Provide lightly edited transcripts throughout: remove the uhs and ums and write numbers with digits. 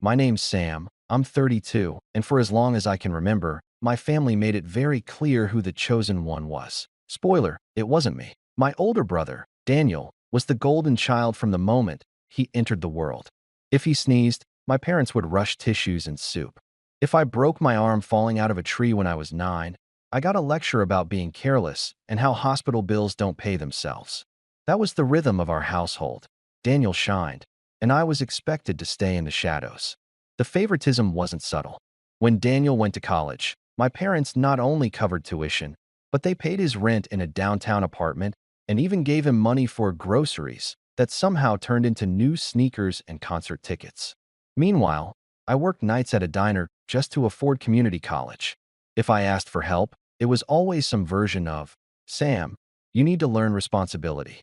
My name's Sam, I'm 32, and for as long as I can remember, my family made it very clear who the chosen one was. Spoiler, it wasn't me. My older brother, Daniel, was the golden child from the moment he entered the world. If he sneezed, my parents would rush tissues and soup. If I broke my arm falling out of a tree when I was 9, I got a lecture about being careless and how hospital bills don't pay themselves. That was the rhythm of our household. Daniel shined, and I was expected to stay in the shadows. The favoritism wasn't subtle. When Daniel went to college, my parents not only covered tuition, but they paid his rent in a downtown apartment and even gave him money for groceries that somehow turned into new sneakers and concert tickets. Meanwhile, I worked nights at a diner just to afford community college. If I asked for help, it was always some version of, "Sam, you need to learn responsibility."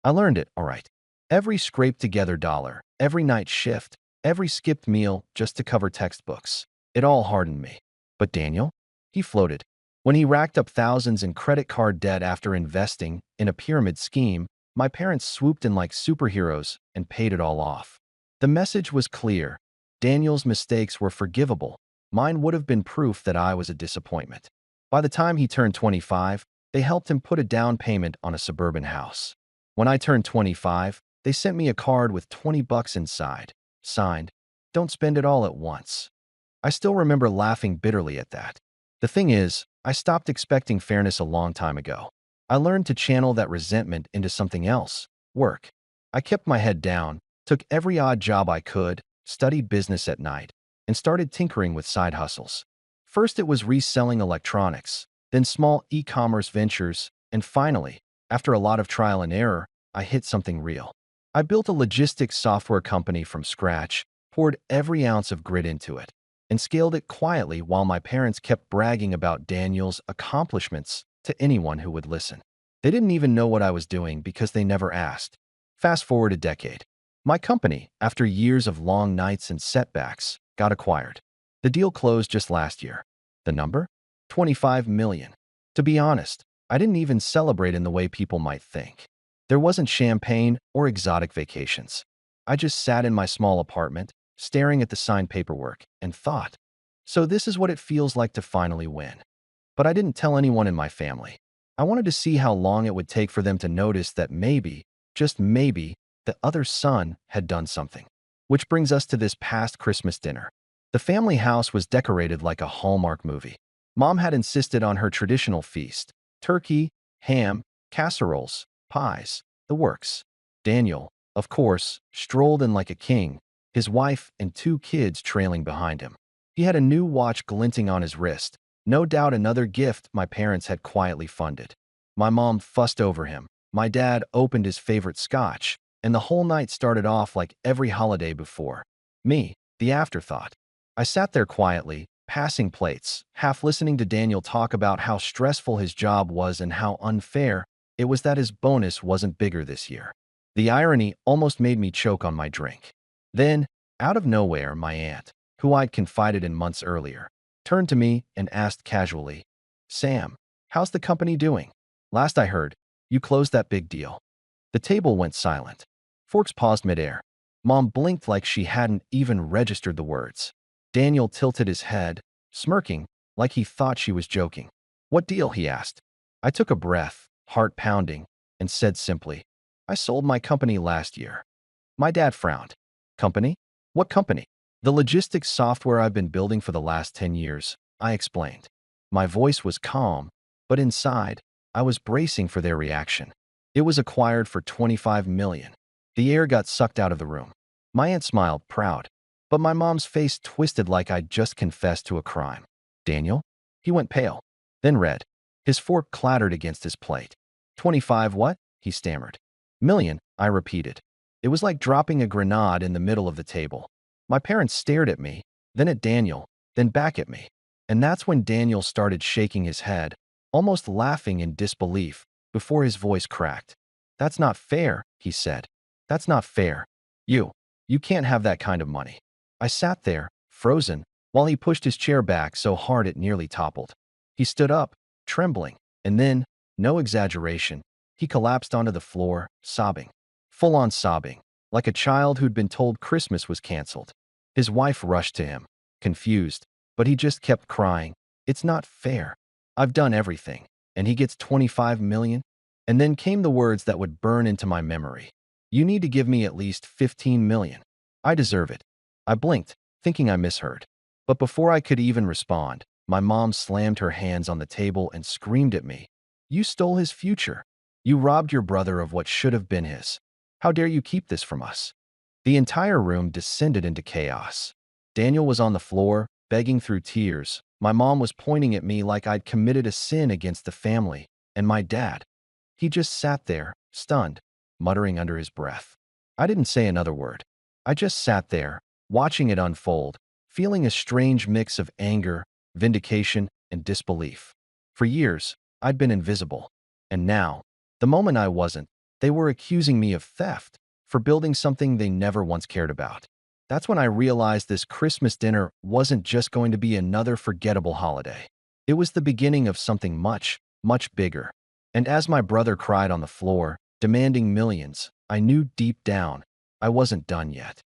I learned it, all right. Every scraped-together dollar, every night shift, every skipped meal just to cover textbooks. It all hardened me. But Daniel? He floated. When he racked up thousands in credit card debt after investing in a pyramid scheme, my parents swooped in like superheroes and paid it all off. The message was clear. Daniel's mistakes were forgivable. Mine would have been proof that I was a disappointment. By the time he turned 25, they helped him put a down payment on a suburban house. When I turned 25, they sent me a card with $20 inside, signed, "Don't spend it all at once." I still remember laughing bitterly at that. The thing is, I stopped expecting fairness a long time ago. I learned to channel that resentment into something else, work. I kept my head down, took every odd job I could, studied business at night, and started tinkering with side hustles. First it was reselling electronics, then small e-commerce ventures, and finally, after a lot of trial and error, I hit something real. I built a logistics software company from scratch, poured every ounce of grit into it, and scaled it quietly while my parents kept bragging about Daniel's accomplishments to anyone who would listen. They didn't even know what I was doing because they never asked. Fast forward a decade. My company, after years of long nights and setbacks, got acquired. The deal closed just last year. The number? 25 million. To be honest, I didn't even celebrate in the way people might think. There wasn't champagne or exotic vacations. I just sat in my small apartment, staring at the signed paperwork, and thought, so this is what it feels like to finally win. But I didn't tell anyone in my family. I wanted to see how long it would take for them to notice that maybe, just maybe, the other son had done something. Which brings us to this past Christmas dinner. The family house was decorated like a Hallmark movie. Mom had insisted on her traditional feast: turkey, ham, casseroles, pies, the works. Daniel, of course, strolled in like a king, his wife and 2 kids trailing behind him. He had a new watch glinting on his wrist, no doubt another gift my parents had quietly funded. My mom fussed over him. My dad opened his favorite scotch, and the whole night started off like every holiday before. Me, the afterthought. I sat there quietly, passing plates, half listening to Daniel talk about how stressful his job was and how unfair it was that his bonus wasn't bigger this year. The irony almost made me choke on my drink. Then, out of nowhere, my aunt, who I'd confided in months earlier, turned to me and asked casually, "Sam, how's the company doing? Last I heard, you closed that big deal." The table went silent. Forks paused midair. Mom blinked like she hadn't even registered the words. Daniel tilted his head, smirking, like he thought she was joking. "What deal?" he asked. I took a breath, heart pounding, and said simply, "I sold my company last year." My dad frowned. "Company? What company?" "The logistics software I've been building for the last 10 years, I explained. My voice was calm, but inside, I was bracing for their reaction. It was acquired for 25 million. The air got sucked out of the room. My aunt smiled, proud, but my mom's face twisted like I'd just confessed to a crime. "Daniel?" He went pale, then red. His fork clattered against his plate. 25 what? He stammered. "Million," I repeated. It was like dropping a grenade in the middle of the table. My parents stared at me, then at Daniel, then back at me. And that's when Daniel started shaking his head, almost laughing in disbelief, before his voice cracked. "That's not fair," he said. "That's not fair. You can't have that kind of money." I sat there, frozen, while he pushed his chair back so hard it nearly toppled. He stood up, trembling, and then, no exaggeration, he collapsed onto the floor, sobbing. Full-on sobbing, like a child who'd been told Christmas was canceled. His wife rushed to him, confused, but he just kept crying. It's not fair. I've done everything, and he gets 25 million? And then came the words that would burn into my memory. You need to give me at least 15 million. I deserve it. I blinked, thinking I misheard. But before I could even respond, my mom slammed her hands on the table and screamed at me. You stole his future. You robbed your brother of what should have been his. How dare you keep this from us? The entire room descended into chaos. Daniel was on the floor, begging through tears. My mom was pointing at me like I'd committed a sin against the family. And my dad, he just sat there, stunned, muttering under his breath. I didn't say another word. I just sat there, watching it unfold, feeling a strange mix of anger, vindication, and disbelief. For years, I'd been invisible. And now, the moment I wasn't, they were accusing me of theft for building something they never once cared about. That's when I realized this Christmas dinner wasn't just going to be another forgettable holiday. It was the beginning of something much, much bigger. And as my brother cried on the floor, demanding millions, I knew deep down I wasn't done yet.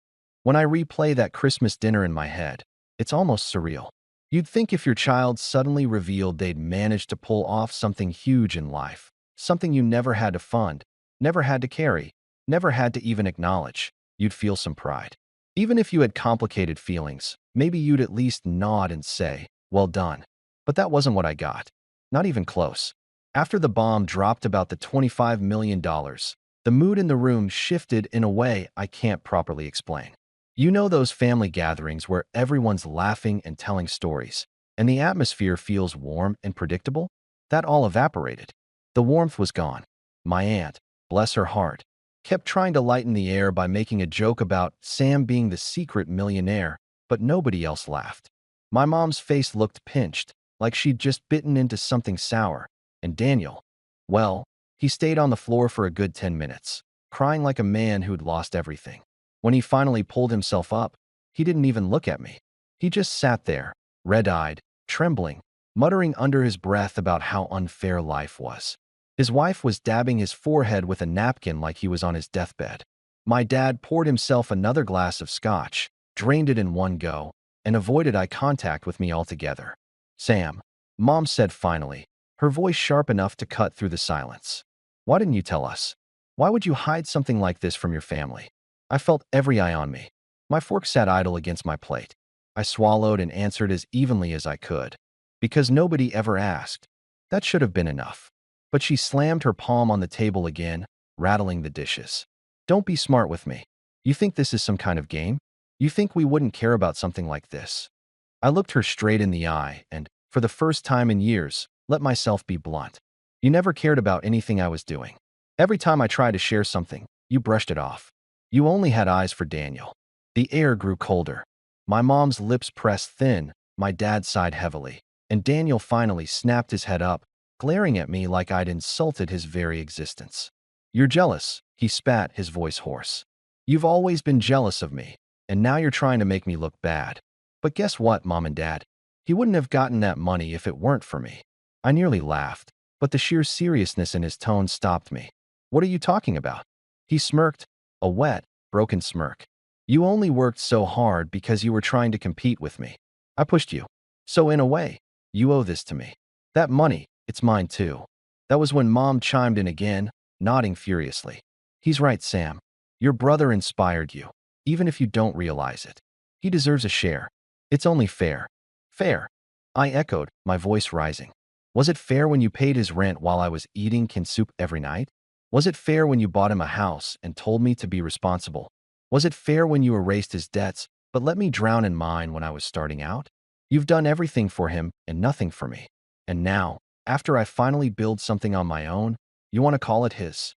When I replay that Christmas dinner in my head, it's almost surreal. You'd think if your child suddenly revealed they'd managed to pull off something huge in life, something you never had to fund, never had to carry, never had to even acknowledge, you'd feel some pride. Even if you had complicated feelings, maybe you'd at least nod and say, well done. But that wasn't what I got. Not even close. After the bomb dropped about the $25 million, the mood in the room shifted in a way I can't properly explain. You know those family gatherings where everyone's laughing and telling stories, and the atmosphere feels warm and predictable? That all evaporated. The warmth was gone. My aunt, bless her heart, kept trying to lighten the air by making a joke about Sam being the secret millionaire, but nobody else laughed. My mom's face looked pinched, like she'd just bitten into something sour. And Daniel, well, he stayed on the floor for a good 10 minutes, crying like a man who'd lost everything. When he finally pulled himself up, he didn't even look at me. He just sat there, red-eyed, trembling, muttering under his breath about how unfair life was. His wife was dabbing his forehead with a napkin like he was on his deathbed. My dad poured himself another glass of scotch, drained it in one go, and avoided eye contact with me altogether. Sam, Mom said finally, her voice sharp enough to cut through the silence. Why didn't you tell us? Why would you hide something like this from your family? I felt every eye on me. My fork sat idle against my plate. I swallowed and answered as evenly as I could. Because nobody ever asked. That should have been enough. But she slammed her palm on the table again, rattling the dishes. Don't be smart with me. You think this is some kind of game? You think we wouldn't care about something like this? I looked her straight in the eye and, for the first time in years, let myself be blunt. You never cared about anything I was doing. Every time I tried to share something, you brushed it off. You only had eyes for Daniel. The air grew colder. My mom's lips pressed thin, my dad sighed heavily, and Daniel finally snapped his head up, glaring at me like I'd insulted his very existence. You're jealous, he spat, his voice hoarse. You've always been jealous of me, and now you're trying to make me look bad. But guess what, Mom and Dad? He wouldn't have gotten that money if it weren't for me. I nearly laughed, but the sheer seriousness in his tone stopped me. What are you talking about? He smirked, a wet, broken smirk. You only worked so hard because you were trying to compete with me. I pushed you. So in a way, you owe this to me. That money, it's mine too. That was when Mom chimed in again, nodding furiously. He's right, Sam. Your brother inspired you, even if you don't realize it. He deserves a share. It's only fair. Fair. I echoed, my voice rising. Was it fair when you paid his rent while I was eating canned soup every night? Was it fair when you bought him a house and told me to be responsible? Was it fair when you erased his debts but let me drown in mine when I was starting out? You've done everything for him and nothing for me. And now, after I finally build something on my own, you want to call it his?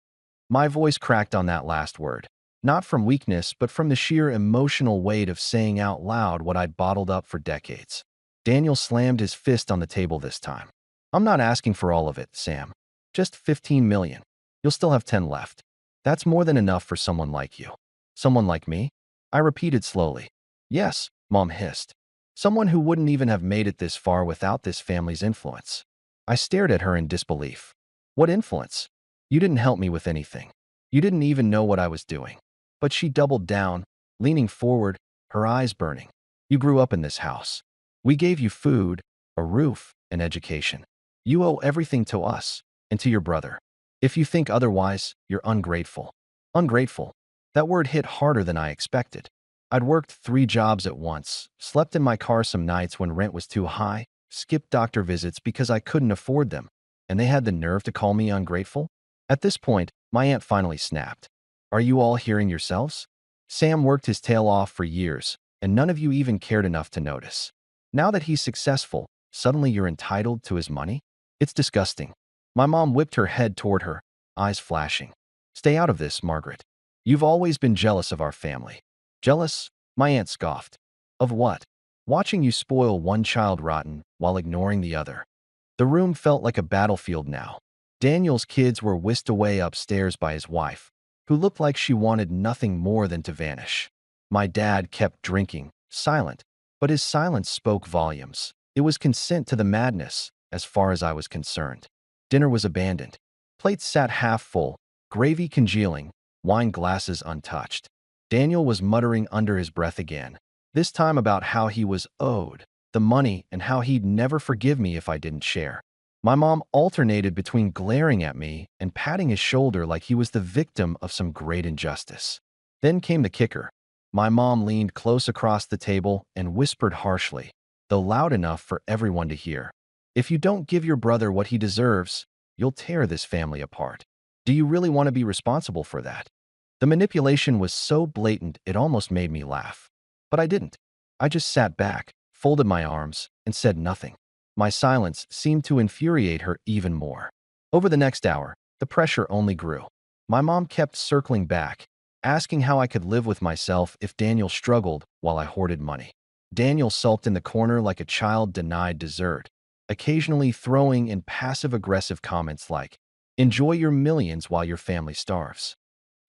My voice cracked on that last word. Not from weakness, but from the sheer emotional weight of saying out loud what I'd bottled up for decades. Daniel slammed his fist on the table this time. I'm not asking for all of it, Sam. Just 15 million. You'll still have 10 left. That's more than enough for someone like you. Someone like me? I repeated slowly. Yes, Mom hissed. Someone who wouldn't even have made it this far without this family's influence. I stared at her in disbelief. What influence? You didn't help me with anything. You didn't even know what I was doing. But she doubled down, leaning forward, her eyes burning. You grew up in this house. We gave you food, a roof, and education. You owe everything to us and to your brother. If you think otherwise, you're ungrateful. Ungrateful. That word hit harder than I expected. I'd worked 3 jobs at once, slept in my car some nights when rent was too high, skipped doctor visits because I couldn't afford them, and they had the nerve to call me ungrateful? At this point, my aunt finally snapped. Are you all hearing yourselves? Sam worked his tail off for years, and none of you even cared enough to notice. Now that he's successful, suddenly you're entitled to his money? It's disgusting. My mom whipped her head toward her, eyes flashing. Stay out of this, Margaret. You've always been jealous of our family. Jealous? My aunt scoffed. Of what? Watching you spoil one child rotten while ignoring the other. The room felt like a battlefield now. Daniel's kids were whisked away upstairs by his wife, who looked like she wanted nothing more than to vanish. My dad kept drinking, silent, but his silence spoke volumes. It was consent to the madness, as far as I was concerned. Dinner was abandoned. Plates sat half full, gravy congealing, wine glasses untouched. Daniel was muttering under his breath again, this time about how he was owed the money and how he'd never forgive me if I didn't share. My mom alternated between glaring at me and patting his shoulder like he was the victim of some great injustice. Then came the kicker. My mom leaned close across the table and whispered harshly, though loud enough for everyone to hear. If you don't give your brother what he deserves, you'll tear this family apart. Do you really want to be responsible for that? The manipulation was so blatant it almost made me laugh. But I didn't. I just sat back, folded my arms, and said nothing. My silence seemed to infuriate her even more. Over the next hour, the pressure only grew. My mom kept circling back, asking how I could live with myself if Daniel struggled while I hoarded money. Daniel sulked in the corner like a child denied dessert, occasionally throwing in passive-aggressive comments like, "Enjoy your millions while your family starves."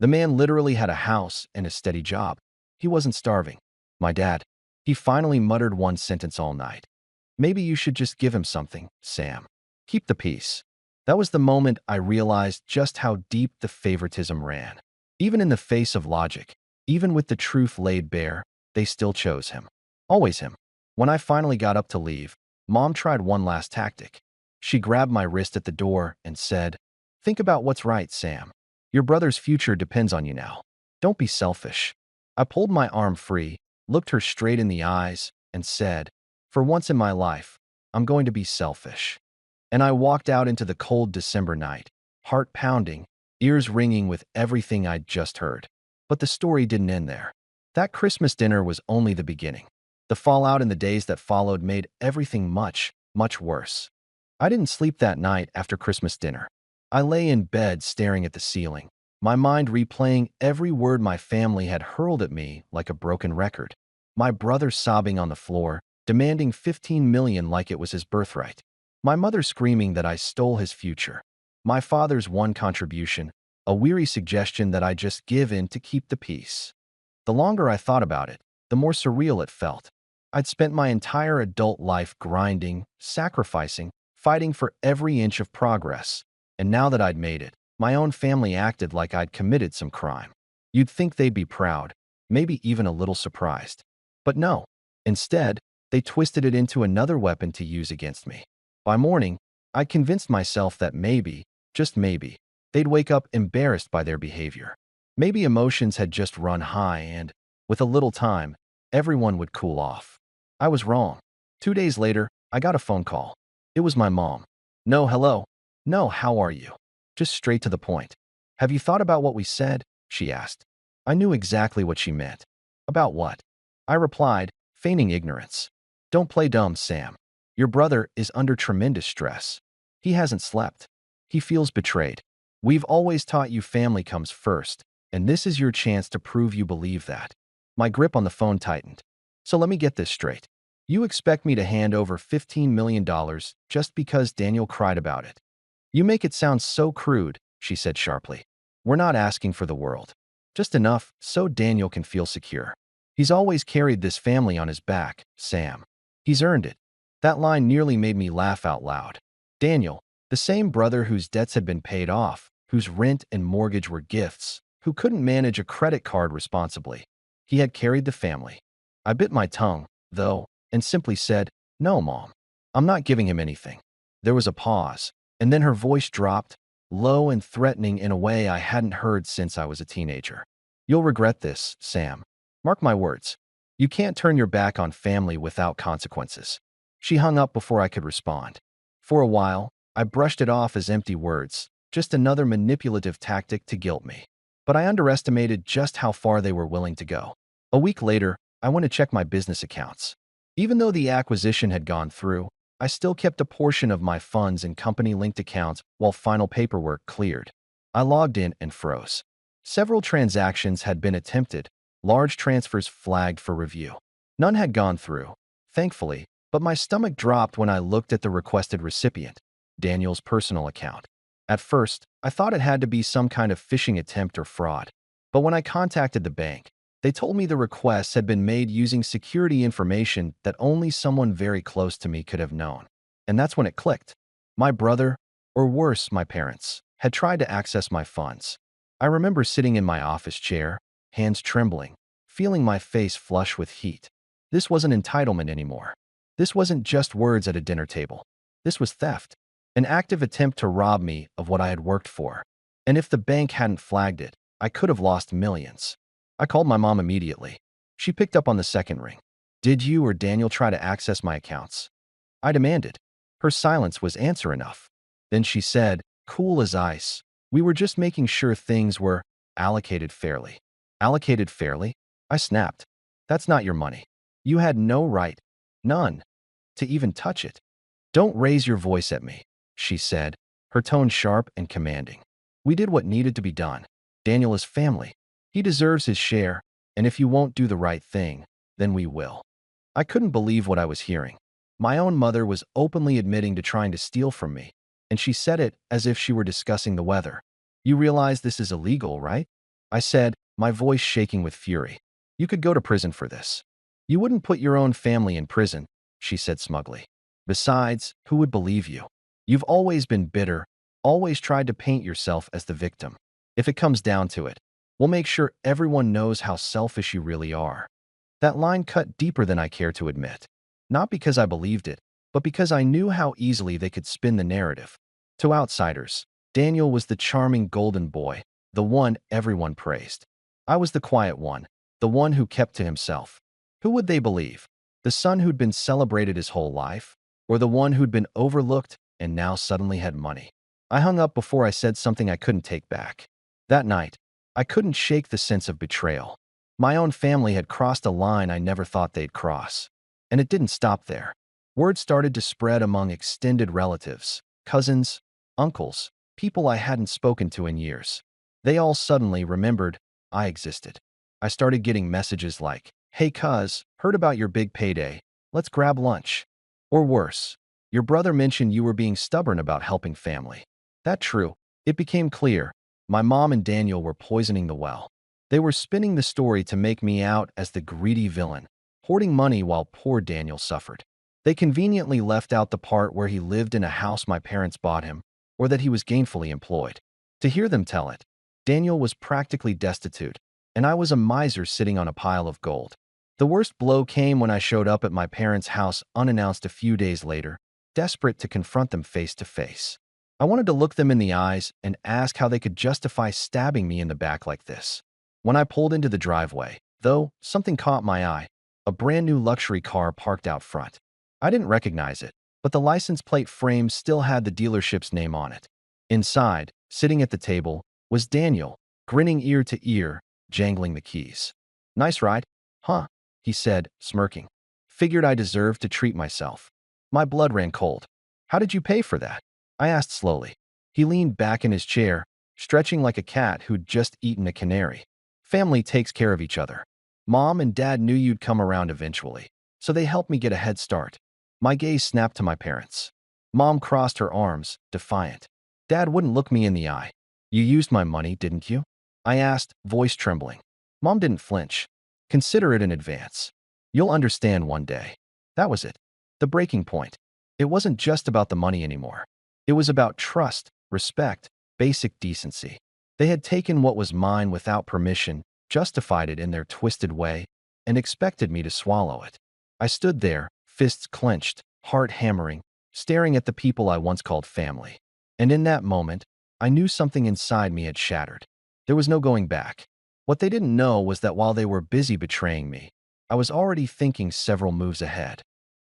The man literally had a house and a steady job. He wasn't starving. My dad, he finally muttered one sentence all night. Maybe you should just give him something, Sam. Keep the peace. That was the moment I realized just how deep the favoritism ran. Even in the face of logic, even with the truth laid bare, they still chose him. Always him. When I finally got up to leave, Mom tried one last tactic. She grabbed my wrist at the door and said, "Think about what's right, Sam. Your brother's future depends on you now. Don't be selfish." I pulled my arm free, looked her straight in the eyes, and said, "For once in my life, I'm going to be selfish." And I walked out into the cold December night, heart pounding, ears ringing with everything I'd just heard. But the story didn't end there. That Christmas dinner was only the beginning. The fallout in the days that followed made everything much, much worse. I didn't sleep that night after Christmas dinner. I lay in bed staring at the ceiling, my mind replaying every word my family had hurled at me like a broken record. My brother sobbing on the floor, demanding $15 million like it was his birthright. My mother screaming that I stole his future. My father's one contribution, a weary suggestion that I just give in to keep the peace. The longer I thought about it, the more surreal it felt. I'd spent my entire adult life grinding, sacrificing, fighting for every inch of progress. And now that I'd made it, my own family acted like I'd committed some crime. You'd think they'd be proud, maybe even a little surprised. But no. Instead, they twisted it into another weapon to use against me. By morning, I convinced myself that maybe, just maybe, they'd wake up embarrassed by their behavior. Maybe emotions had just run high and, with a little time, everyone would cool off. I was wrong. 2 days later, I got a phone call. It was my mom. "No, hello. No, how are you?" Just straight to the point. "Have you thought about what we said?" she asked. I knew exactly what she meant. About what? I replied, feigning ignorance. "Don't play dumb, Sam. Your brother is under tremendous stress. He hasn't slept. He feels betrayed. We've always taught you family comes first, and this is your chance to prove you believe that." My grip on the phone tightened. "So let me get this straight. You expect me to hand over $15 million just because Daniel cried about it? You make it sound so crude," she said sharply. "We're not asking for the world. Just enough so Daniel can feel secure. He's always carried this family on his back, Sam. He's earned it." That line nearly made me laugh out loud. Daniel, the same brother whose debts had been paid off, whose rent and mortgage were gifts, who couldn't manage a credit card responsibly. He had carried the family. I bit my tongue, though, and simply said, "No, Mom. I'm not giving him anything." There was a pause, and then her voice dropped, low and threatening in a way I hadn't heard since I was a teenager. "You'll regret this, Sam. Mark my words. You can't turn your back on family without consequences." She hung up before I could respond. For a while, I brushed it off as empty words, just another manipulative tactic to guilt me. But I underestimated just how far they were willing to go. A week later, I went to check my business accounts. Even though the acquisition had gone through, I still kept a portion of my funds in company-linked accounts while final paperwork cleared. I logged in and froze. Several transactions had been attempted, large transfers flagged for review. None had gone through, thankfully, but my stomach dropped when I looked at the requested recipient, Daniel's personal account. At first, I thought it had to be some kind of phishing attempt or fraud. But when I contacted the bank, they told me the requests had been made using security information that only someone very close to me could have known. And that's when it clicked. My brother, or worse, my parents, had tried to access my funds. I remember sitting in my office chair, hands trembling, feeling my face flush with heat. This wasn't entitlement anymore. This wasn't just words at a dinner table. This was theft, an active attempt to rob me of what I had worked for. And if the bank hadn't flagged it, I could have lost millions. I called my mom immediately. She picked up on the second ring. "Did you or Daniel try to access my accounts?" I demanded. Her silence was answer enough. Then she said, cool as ice, "We were just making sure things were allocated fairly." Allocated fairly? I snapped. "That's not your money. You had no right, none, to even touch it." "Don't raise your voice at me," she said, her tone sharp and commanding. "We did what needed to be done. Daniel is family. He deserves his share, and if you won't do the right thing, then we will." I couldn't believe what I was hearing. My own mother was openly admitting to trying to steal from me, and she said it as if she were discussing the weather. "You realize this is illegal, right?" I said, my voice shaking with fury. "You could go to prison for this." "You wouldn't put your own family in prison," she said smugly. "Besides, who would believe you? You've always been bitter, always tried to paint yourself as the victim. If it comes down to it, we'll make sure everyone knows how selfish you really are." That line cut deeper than I care to admit. Not because I believed it, but because I knew how easily they could spin the narrative. To outsiders, Daniel was the charming golden boy, the one everyone praised. I was the quiet one, the one who kept to himself. Who would they believe? The son who'd been celebrated his whole life? Or the one who'd been overlooked and now suddenly had money? I hung up before I said something I couldn't take back. That night, I couldn't shake the sense of betrayal. My own family had crossed a line I never thought they'd cross. And it didn't stop there. Word started to spread among extended relatives, cousins, uncles, people I hadn't spoken to in years. They all suddenly remembered I existed. I started getting messages like, "Hey cuz, heard about your big payday. Let's grab lunch." Or worse, "Your brother mentioned you were being stubborn about helping family." That true, it became clear. My mom and Daniel were poisoning the well. They were spinning the story to make me out as the greedy villain, hoarding money while poor Daniel suffered. They conveniently left out the part where he lived in a house my parents bought him, or that he was gainfully employed. To hear them tell it, Daniel was practically destitute, and I was a miser sitting on a pile of gold. The worst blow came when I showed up at my parents' house unannounced a few days later, desperate to confront them face to face. I wanted to look them in the eyes and ask how they could justify stabbing me in the back like this. When I pulled into the driveway, though, something caught my eye. A brand new luxury car parked out front. I didn't recognize it, but the license plate frame still had the dealership's name on it. Inside, sitting at the table, was Daniel, grinning ear to ear, jangling the keys. "Nice ride, huh?" he said, smirking. Figured I deserved to treat myself. My blood ran cold. "How did you pay for that?" I asked slowly. He leaned back in his chair, stretching like a cat who'd just eaten a canary. "Family takes care of each other. Mom and Dad knew you'd come around eventually, so they helped me get a head start." My gaze snapped to my parents. Mom crossed her arms, defiant. Dad wouldn't look me in the eye. "You used my money, didn't you?" I asked, voice trembling. Mom didn't flinch. "Consider it in advance. You'll understand one day." That was it. The breaking point. It wasn't just about the money anymore. It was about trust, respect, basic decency. They had taken what was mine without permission, justified it in their twisted way, and expected me to swallow it. I stood there, fists clenched, heart hammering, staring at the people I once called family. And in that moment, I knew something inside me had shattered. There was no going back. What they didn't know was that while they were busy betraying me, I was already thinking several moves ahead.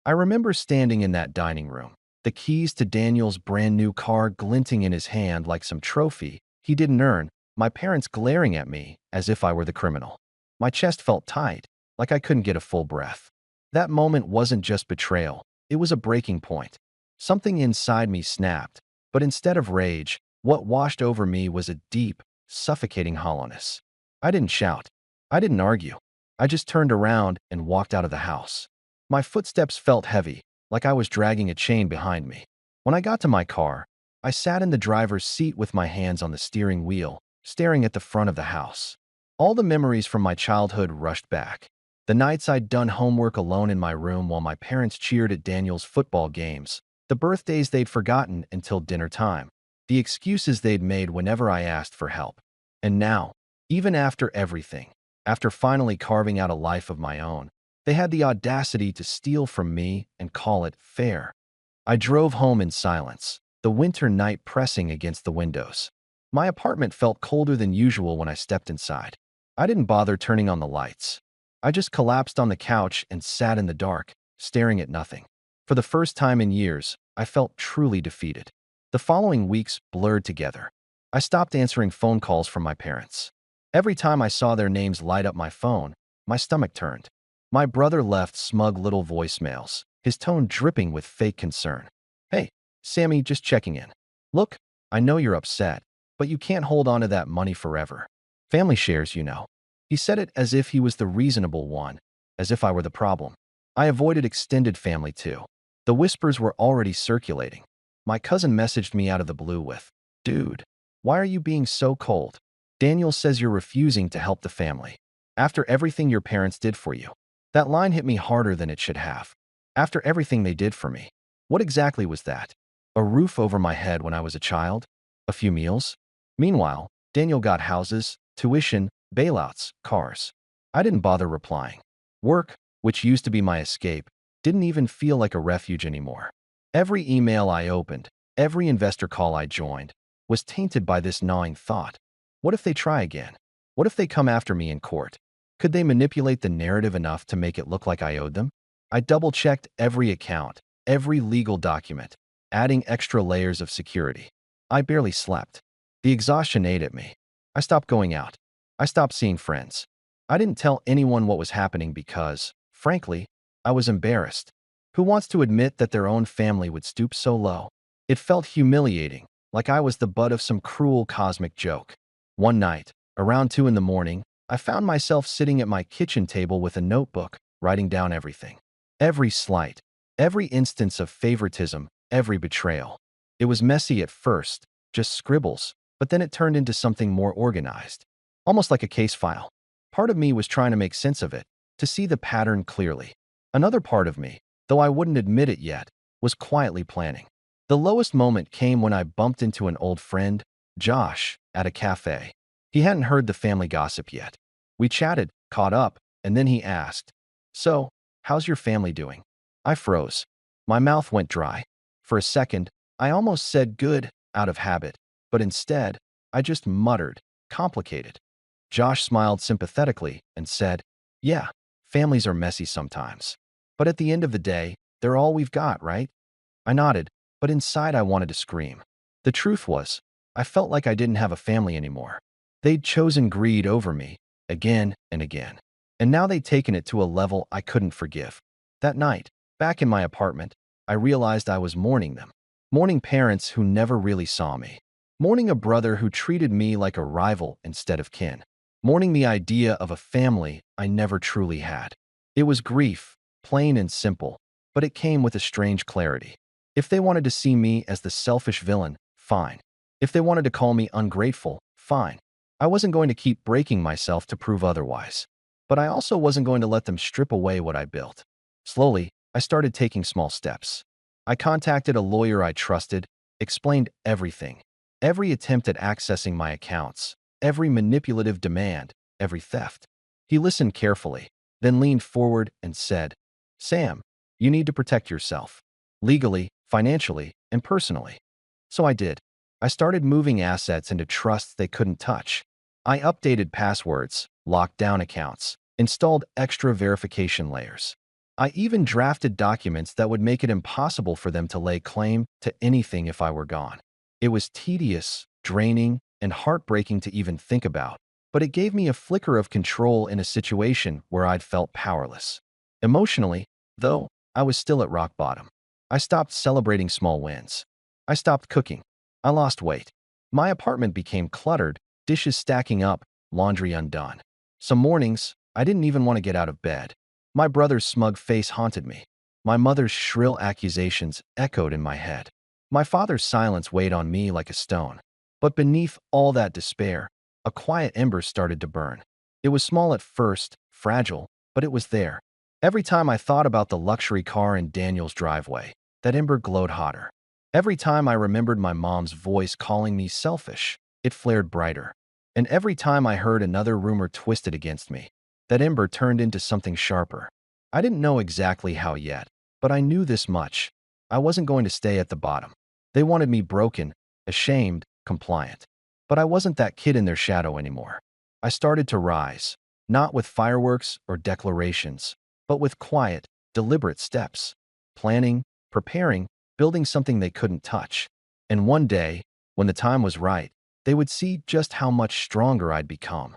I remember standing in that dining room, the keys to Daniel's brand new car glinting in his hand like some trophy he didn't earn, my parents glaring at me as if I were the criminal. My chest felt tight, like I couldn't get a full breath. That moment wasn't just betrayal, it was a breaking point. Something inside me snapped, but instead of rage, what washed over me was a deep, suffocating hollowness. I didn't shout. I didn't argue. I just turned around and walked out of the house. My footsteps felt heavy, like I was dragging a chain behind me. When I got to my car, I sat in the driver's seat with my hands on the steering wheel, staring at the front of the house. All the memories from my childhood rushed back. The nights I'd done homework alone in my room while my parents cheered at Daniel's football games, the birthdays they'd forgotten until dinner time, the excuses they'd made whenever I asked for help. And now, even after everything, after finally carving out a life of my own, they had the audacity to steal from me and call it fair. I drove home in silence, the winter night pressing against the windows. My apartment felt colder than usual when I stepped inside. I didn't bother turning on the lights. I just collapsed on the couch and sat in the dark, staring at nothing. For the first time in years, I felt truly defeated. The following weeks blurred together. I stopped answering phone calls from my parents. Every time I saw their names light up my phone, my stomach turned. My brother left smug little voicemails, his tone dripping with fake concern. "Hey, Sammy, just checking in. Look, I know you're upset, but you can't hold on to that money forever. Family shares, you know." He said it as if he was the reasonable one, as if I were the problem. I avoided extended family too. The whispers were already circulating. My cousin messaged me out of the blue with, "Dude, why are you being so cold? Daniel says you're refusing to help the family. After everything your parents did for you." That line hit me harder than it should have. After everything they did for me. What exactly was that? A roof over my head when I was a child? A few meals? Meanwhile, Daniel got houses, tuition, bailouts, cars. I didn't bother replying. Work, which used to be my escape, didn't even feel like a refuge anymore. Every email I opened, every investor call I joined, was tainted by this gnawing thought. What if they try again? What if they come after me in court? Could they manipulate the narrative enough to make it look like I owed them? I double-checked every account, every legal document, adding extra layers of security. I barely slept. The exhaustion ate at me. I stopped going out. I stopped seeing friends. I didn't tell anyone what was happening because, frankly, I was embarrassed. Who wants to admit that their own family would stoop so low? It felt humiliating, like I was the butt of some cruel cosmic joke. One night, around 2 in the morning, I found myself sitting at my kitchen table with a notebook, writing down everything. Every slight, every instance of favoritism, every betrayal. It was messy at first, just scribbles, but then it turned into something more organized. Almost like a case file. Part of me was trying to make sense of it, to see the pattern clearly. Another part of me, though I wouldn't admit it yet, was quietly planning. The lowest moment came when I bumped into an old friend, Josh, at a cafe. He hadn't heard the family gossip yet. We chatted, caught up, and then he asked, "So, how's your family doing?" I froze. My mouth went dry. For a second, I almost said good, out of habit, but instead, I just muttered, "Complicated." Josh smiled sympathetically and said, "Yeah, families are messy sometimes. But at the end of the day, they're all we've got, right?" I nodded, but inside I wanted to scream. The truth was, I felt like I didn't have a family anymore. They'd chosen greed over me, again and again. And now they'd taken it to a level I couldn't forgive. That night, back in my apartment, I realized I was mourning them. Mourning parents who never really saw me. Mourning a brother who treated me like a rival instead of kin. Mourning the idea of a family I never truly had. It was grief, plain and simple, but it came with a strange clarity. If they wanted to see me as the selfish villain, fine. If they wanted to call me ungrateful, fine. I wasn't going to keep breaking myself to prove otherwise. But I also wasn't going to let them strip away what I built. Slowly, I started taking small steps. I contacted a lawyer I trusted, explained everything. Every attempt at accessing my accounts, every manipulative demand, every theft. He listened carefully, then leaned forward and said, "Sam, you need to protect yourself. Legally, financially, and personally." So I did. I started moving assets into trusts they couldn't touch. I updated passwords, locked down accounts, installed extra verification layers. I even drafted documents that would make it impossible for them to lay claim to anything if I were gone. It was tedious, draining, and heartbreaking to even think about, but it gave me a flicker of control in a situation where I'd felt powerless. Emotionally, though, I was still at rock bottom. I stopped celebrating small wins. I stopped cooking. I lost weight. My apartment became cluttered, dishes stacking up, laundry undone. Some mornings, I didn't even want to get out of bed. My brother's smug face haunted me. My mother's shrill accusations echoed in my head. My father's silence weighed on me like a stone. But beneath all that despair, a quiet ember started to burn. It was small at first, fragile, but it was there. Every time I thought about the luxury car in Daniel's driveway, that ember glowed hotter. Every time I remembered my mom's voice calling me selfish, it flared brighter. And every time I heard another rumor twisted against me, that ember turned into something sharper. I didn't know exactly how yet, but I knew this much. I wasn't going to stay at the bottom. They wanted me broken, ashamed, compliant. But I wasn't that kid in their shadow anymore. I started to rise, not with fireworks or declarations, but with quiet, deliberate steps. Planning, preparing, building something they couldn't touch. And one day, when the time was right, they would see just how much stronger I'd become.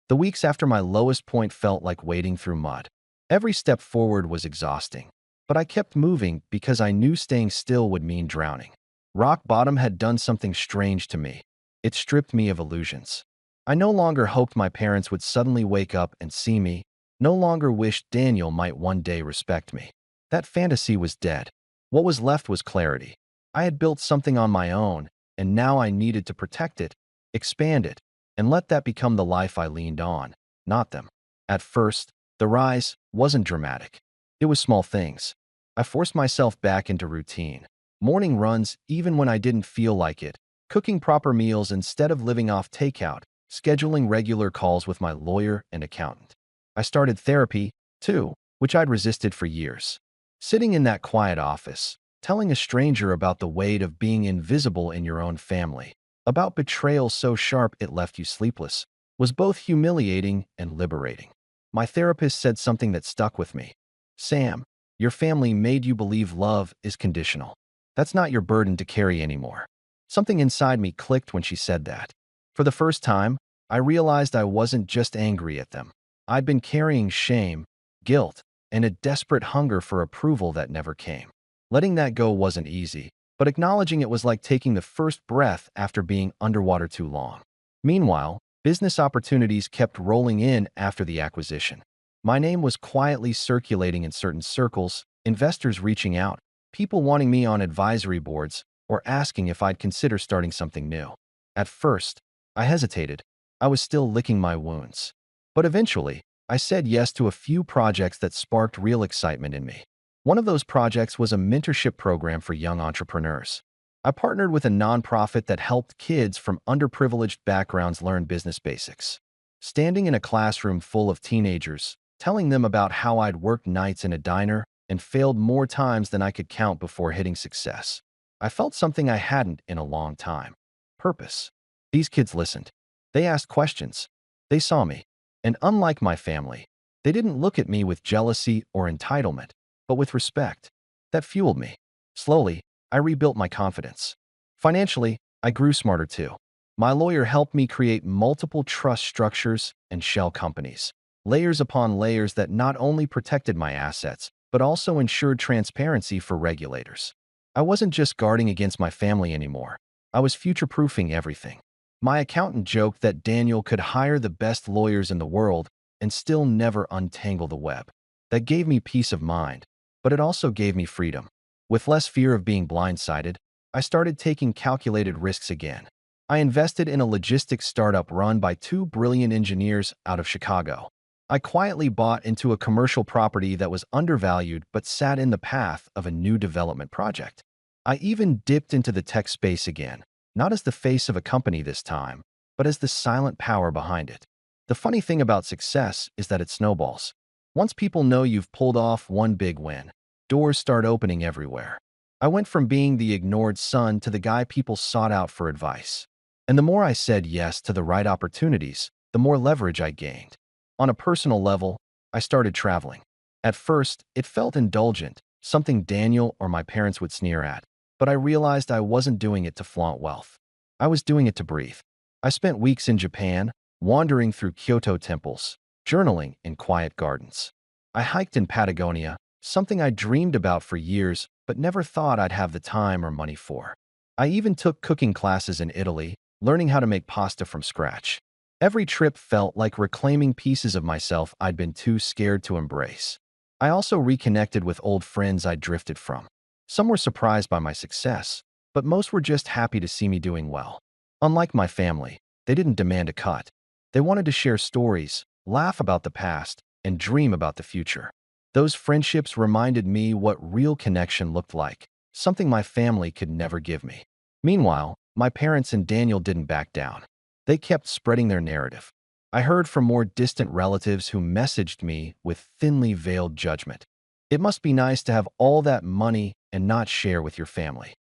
The weeks after my lowest point felt like wading through mud. Every step forward was exhausting, but I kept moving because I knew staying still would mean drowning. Rock bottom had done something strange to me. It stripped me of illusions. I no longer hoped my parents would suddenly wake up and see me, no longer wished Daniel might one day respect me. That fantasy was dead. What was left was clarity. I had built something on my own, and now I needed to protect it, expand it, and let that become the life I leaned on, not them. At first, the rise wasn't dramatic. It was small things. I forced myself back into routine. Morning runs even when I didn't feel like it, cooking proper meals instead of living off takeout, scheduling regular calls with my lawyer and accountant. I started therapy, too, which I'd resisted for years. Sitting in that quiet office, telling a stranger about the weight of being invisible in your own family, about betrayal so sharp it left you sleepless, was both humiliating and liberating. My therapist said something that stuck with me. "Sam, your family made you believe love is conditional. That's not your burden to carry anymore." Something inside me clicked when she said that. For the first time, I realized I wasn't just angry at them. I'd been carrying shame, guilt, and a desperate hunger for approval that never came. Letting that go wasn't easy, but acknowledging it was like taking the first breath after being underwater too long. Meanwhile, business opportunities kept rolling in after the acquisition. My name was quietly circulating in certain circles, investors reaching out, people wanting me on advisory boards, or asking if I'd consider starting something new. At first, I hesitated. I was still licking my wounds. But eventually, I said yes to a few projects that sparked real excitement in me. One of those projects was a mentorship program for young entrepreneurs. I partnered with a nonprofit that helped kids from underprivileged backgrounds learn business basics. Standing in a classroom full of teenagers, telling them about how I'd worked nights in a diner and failed more times than I could count before hitting success, I felt something I hadn't in a long time. Purpose. These kids listened. They asked questions. They saw me. And unlike my family, they didn't look at me with jealousy or entitlement, but with respect. That fueled me. Slowly, I rebuilt my confidence. Financially, I grew smarter too. My lawyer helped me create multiple trust structures and shell companies, layers upon layers that not only protected my assets, but also ensured transparency for regulators. I wasn't just guarding against my family anymore. I was future-proofing everything. My accountant joked that Daniel could hire the best lawyers in the world and still never untangle the web. That gave me peace of mind, but it also gave me freedom. With less fear of being blindsided, I started taking calculated risks again. I invested in a logistics startup run by two brilliant engineers out of Chicago. I quietly bought into a commercial property that was undervalued but sat in the path of a new development project. I even dipped into the tech space again, not as the face of a company this time, but as the silent power behind it. The funny thing about success is that it snowballs. Once people know you've pulled off one big win, doors start opening everywhere. I went from being the ignored son to the guy people sought out for advice. And the more I said yes to the right opportunities, the more leverage I gained. On a personal level, I started traveling. At first, it felt indulgent, something Daniel or my parents would sneer at, but I realized I wasn't doing it to flaunt wealth. I was doing it to breathe. I spent weeks in Japan, wandering through Kyoto temples, journaling in quiet gardens. I hiked in Patagonia, something I dreamed about for years but never thought I'd have the time or money for. I even took cooking classes in Italy, learning how to make pasta from scratch. Every trip felt like reclaiming pieces of myself I'd been too scared to embrace. I also reconnected with old friends I'd drifted from. Some were surprised by my success, but most were just happy to see me doing well. Unlike my family, they didn't demand a cut. They wanted to share stories, laugh about the past, and dream about the future. Those friendships reminded me what real connection looked like, something my family could never give me. Meanwhile, my parents and Daniel didn't back down. They kept spreading their narrative. I heard from more distant relatives who messaged me with thinly veiled judgment. It must be nice to have all that money and not share with your family.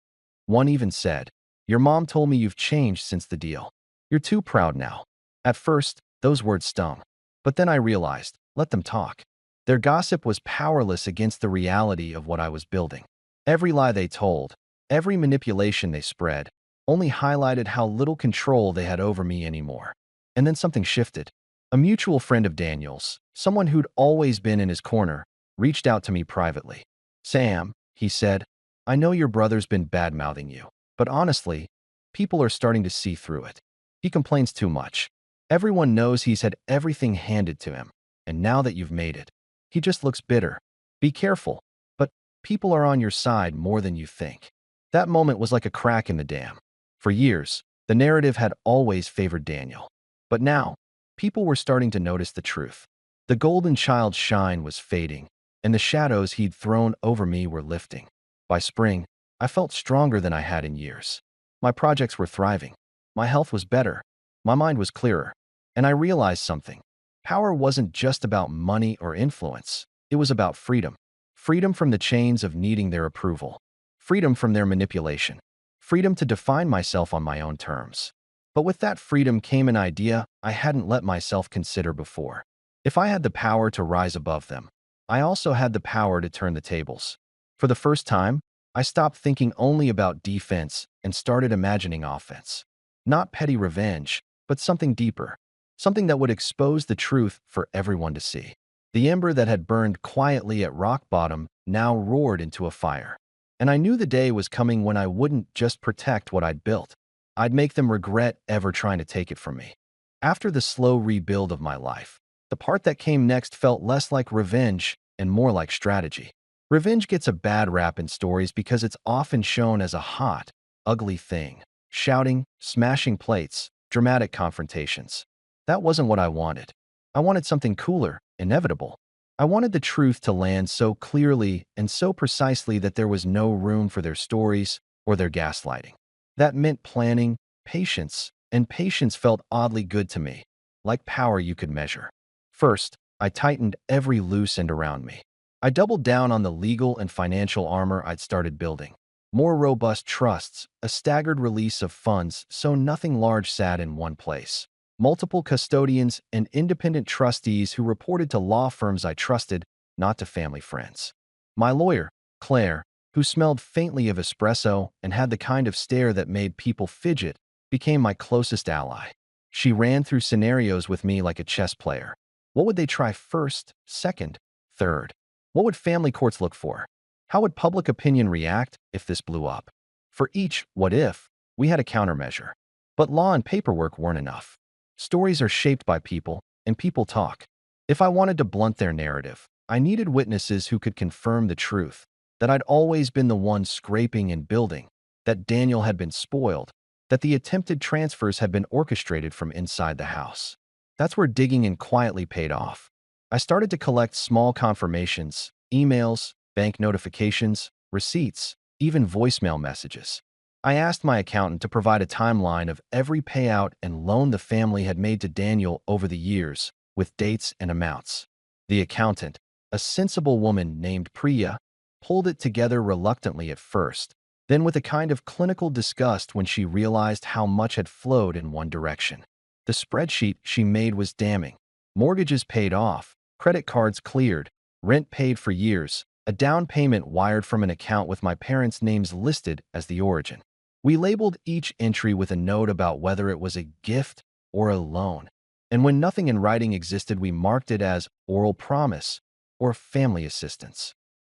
One even said, "Your mom told me you've changed since the deal. You're too proud now." At first, those words stung. But then I realized, let them talk. Their gossip was powerless against the reality of what I was building. Every lie they told, every manipulation they spread, only highlighted how little control they had over me anymore. And then something shifted. A mutual friend of Daniel's, someone who'd always been in his corner, reached out to me privately. "Sam," he said, "I know your brother's been bad-mouthing you, but honestly, people are starting to see through it. He complains too much. Everyone knows he's had everything handed to him, and now that you've made it, he just looks bitter. Be careful, but people are on your side more than you think." That moment was like a crack in the dam. For years, the narrative had always favored Daniel. But now, people were starting to notice the truth. The golden child's shine was fading, and the shadows he'd thrown over me were lifting. By spring, I felt stronger than I had in years. My projects were thriving. My health was better. My mind was clearer. And I realized something. Power wasn't just about money or influence. It was about freedom. Freedom from the chains of needing their approval. Freedom from their manipulation. Freedom to define myself on my own terms. But with that freedom came an idea I hadn't let myself consider before. If I had the power to rise above them, I also had the power to turn the tables. For the first time, I stopped thinking only about defense and started imagining offense. Not petty revenge, but something deeper. Something that would expose the truth for everyone to see. The ember that had burned quietly at rock bottom now roared into a fire. And I knew the day was coming when I wouldn't just protect what I'd built. I'd make them regret ever trying to take it from me. After the slow rebuild of my life, the part that came next felt less like revenge and more like strategy. Revenge gets a bad rap in stories because it's often shown as a hot, ugly thing. Shouting, smashing plates, dramatic confrontations. That wasn't what I wanted. I wanted something cooler, inevitable. I wanted the truth to land so clearly and so precisely that there was no room for their stories or their gaslighting. That meant planning, patience, and patience felt oddly good to me, like power you could measure. First, I tightened every loose end around me. I doubled down on the legal and financial armor I'd started building. More robust trusts, a staggered release of funds so nothing large sat in one place. Multiple custodians and independent trustees who reported to law firms I trusted, not to family friends. My lawyer, Claire, who smelled faintly of espresso and had the kind of stare that made people fidget, became my closest ally. She ran through scenarios with me like a chess player. What would they try first, second, third? What would family courts look for? How would public opinion react if this blew up? For each what if, we had a countermeasure. But law and paperwork weren't enough. Stories are shaped by people, and people talk. If I wanted to blunt their narrative, I needed witnesses who could confirm the truth, that I'd always been the one scraping and building, that Daniel had been spoiled, that the attempted transfers had been orchestrated from inside the house. That's where digging in quietly paid off. I started to collect small confirmations, emails, bank notifications, receipts, even voicemail messages. I asked my accountant to provide a timeline of every payout and loan the family had made to Daniel over the years, with dates and amounts. The accountant, A sensible woman named Priya pulled it together reluctantly at first, then with a kind of clinical disgust when she realized how much had flowed in one direction. The spreadsheet she made was damning. Mortgages paid off, credit cards cleared, rent paid for years, a down payment wired from an account with my parents' names listed as the origin. We labeled each entry with a note about whether it was a gift or a loan. And when nothing in writing existed, we marked it as oral promise or family assistance.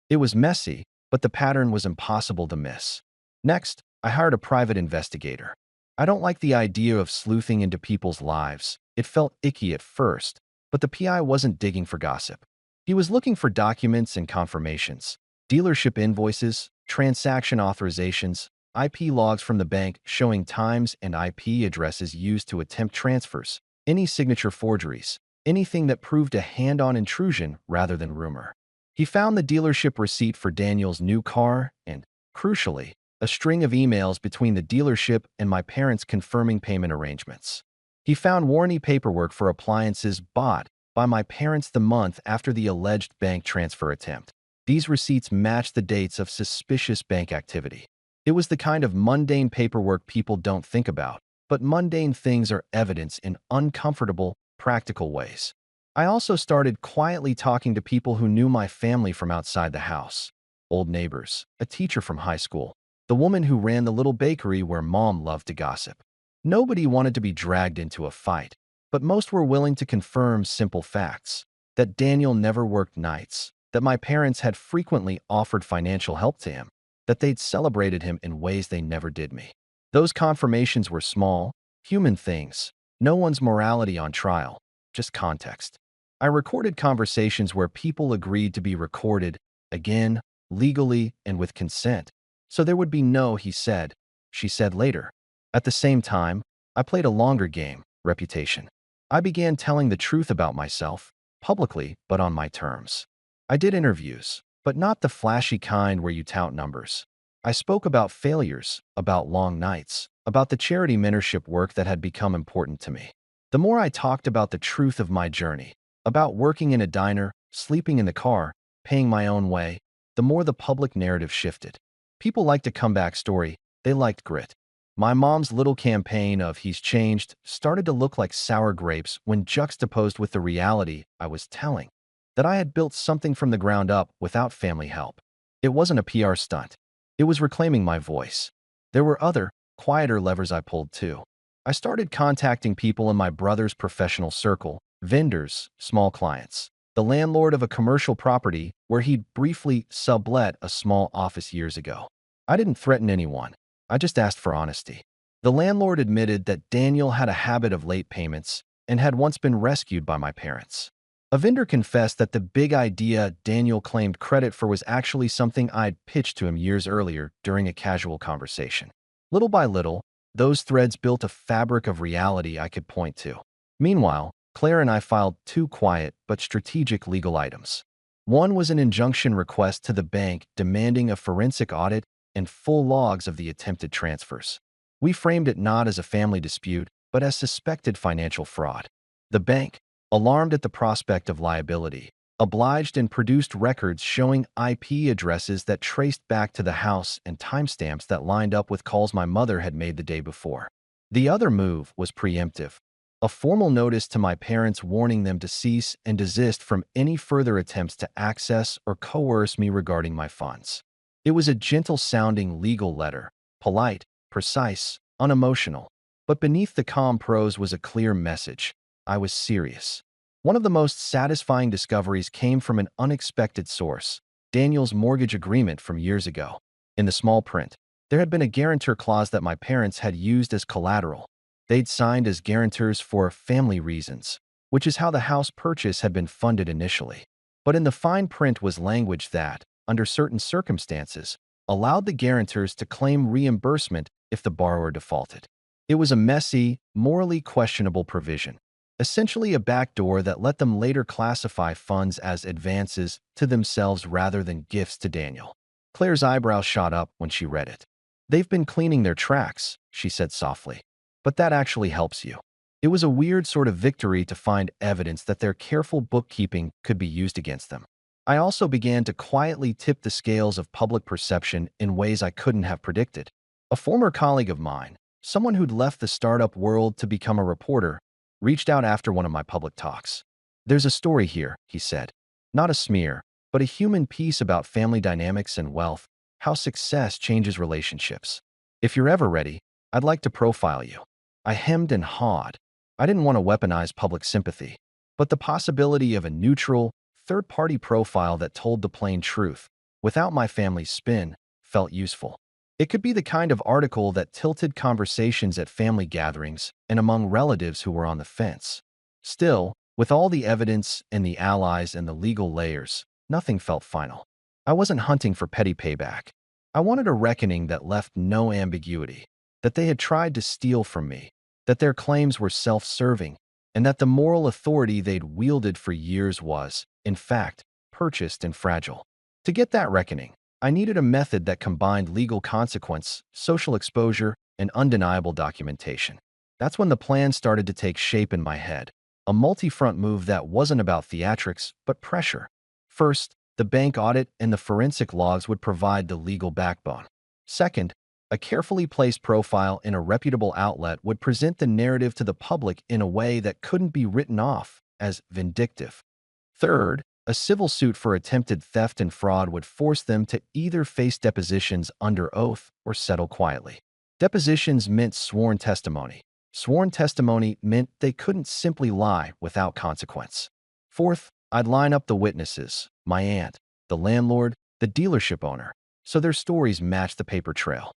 It was messy, but the pattern was impossible to miss. Next, I hired a private investigator. I don't like the idea of sleuthing into people's lives. It felt icky at first, but the PI wasn't digging for gossip. He was looking for documents and confirmations, dealership invoices, transaction authorizations, IP logs from the bank showing times and IP addresses used to attempt transfers, any signature forgeries, anything that proved a hand-on intrusion rather than rumor. He found the dealership receipt for Daniel's new car and, crucially, a string of emails between the dealership and my parents confirming payment arrangements. He found warranty paperwork for appliances bought by my parents the month after the alleged bank transfer attempt. These receipts matched the dates of suspicious bank activity. It was the kind of mundane paperwork people don't think about, but mundane things are evidence in uncomfortable, practical ways. I also started quietly talking to people who knew my family from outside the house. Old neighbors, a teacher from high school, the woman who ran the little bakery where Mom loved to gossip. Nobody wanted to be dragged into a fight, but most were willing to confirm simple facts: that Daniel never worked nights, that my parents had frequently offered financial help to him, that they'd celebrated him in ways they never did me. Those confirmations were small, human things, no one's morality on trial, just context. I recorded conversations where people agreed to be recorded, again, legally and with consent, so there would be no he said, she said later. At the same time, I played a longer game, reputation. I began telling the truth about myself, publicly but on my terms. I did interviews, but not the flashy kind where you tout numbers. I spoke about failures, about long nights, about the charity mentorship work that had become important to me. The more I talked about the truth of my journey, about working in a diner, sleeping in the car, paying my own way, the more the public narrative shifted. People liked a comeback story, they liked grit. My mom's little campaign of "he's changed" started to look like sour grapes when juxtaposed with the reality I was telling, that I had built something from the ground up without family help. It wasn't a PR stunt. It was reclaiming my voice. There were other, quieter levers I pulled too. I started contacting people in my brother's professional circle, vendors, small clients, the landlord of a commercial property where he'd briefly sublet a small office years ago. I didn't threaten anyone. I just asked for honesty. The landlord admitted that Daniel had a habit of late payments and had once been rescued by my parents. A vendor confessed that the big idea Daniel claimed credit for was actually something I'd pitched to him years earlier during a casual conversation. Little by little, those threads built a fabric of reality I could point to. Meanwhile, Claire and I filed two quiet but strategic legal items. One was an injunction request to the bank demanding a forensic audit and full logs of the attempted transfers. We framed it not as a family dispute, but as suspected financial fraud. The bank, alarmed at the prospect of liability, obliged and produced records showing IP addresses that traced back to the house and timestamps that lined up with calls my mother had made the day before. The other move was preemptive, a formal notice to my parents warning them to cease and desist from any further attempts to access or coerce me regarding my funds. It was a gentle-sounding legal letter, polite, precise, unemotional, but beneath the calm prose was a clear message. I was serious. One of the most satisfying discoveries came from an unexpected source: Daniel's mortgage agreement from years ago. In the small print, there had been a guarantor clause that my parents had used as collateral. They'd signed as guarantors for family reasons, which is how the house purchase had been funded initially. But in the fine print was language that, under certain circumstances, allowed the guarantors to claim reimbursement if the borrower defaulted. It was a messy, morally questionable provision, essentially a backdoor that let them later classify funds as advances to themselves rather than gifts to Daniel. Claire's eyebrows shot up when she read it. "They've been cleaning their tracks," she said softly. "But that actually helps you." It was a weird sort of victory to find evidence that their careful bookkeeping could be used against them. I also began to quietly tip the scales of public perception in ways I couldn't have predicted. A former colleague of mine, someone who'd left the startup world to become a reporter, reached out after one of my public talks. "There's a story here," he said. "Not a smear, but a human piece about family dynamics and wealth, how success changes relationships. If you're ever ready, I'd like to profile you." I hemmed and hawed. I didn't want to weaponize public sympathy, but the possibility of a neutral, third-party profile that told the plain truth, without my family's spin, felt useful. It could be the kind of article that tilted conversations at family gatherings and among relatives who were on the fence. Still, with all the evidence and the allies and the legal layers, nothing felt final. I wasn't hunting for petty payback. I wanted a reckoning that left no ambiguity, that they had tried to steal from me, that their claims were self-serving, and that the moral authority they'd wielded for years was, in fact, purchased and fragile. To get that reckoning, I needed a method that combined legal consequence, social exposure, and undeniable documentation. That's when the plan started to take shape in my head, a multi-front move that wasn't about theatrics, but pressure. First, the bank audit and the forensic logs would provide the legal backbone. Second, a carefully placed profile in a reputable outlet would present the narrative to the public in a way that couldn't be written off as vindictive. Third, a civil suit for attempted theft and fraud would force them to either face depositions under oath or settle quietly. Depositions meant sworn testimony. Sworn testimony meant they couldn't simply lie without consequence. Fourth, I'd line up the witnesses, my aunt, the landlord, the dealership owner, so their stories matched the paper trail.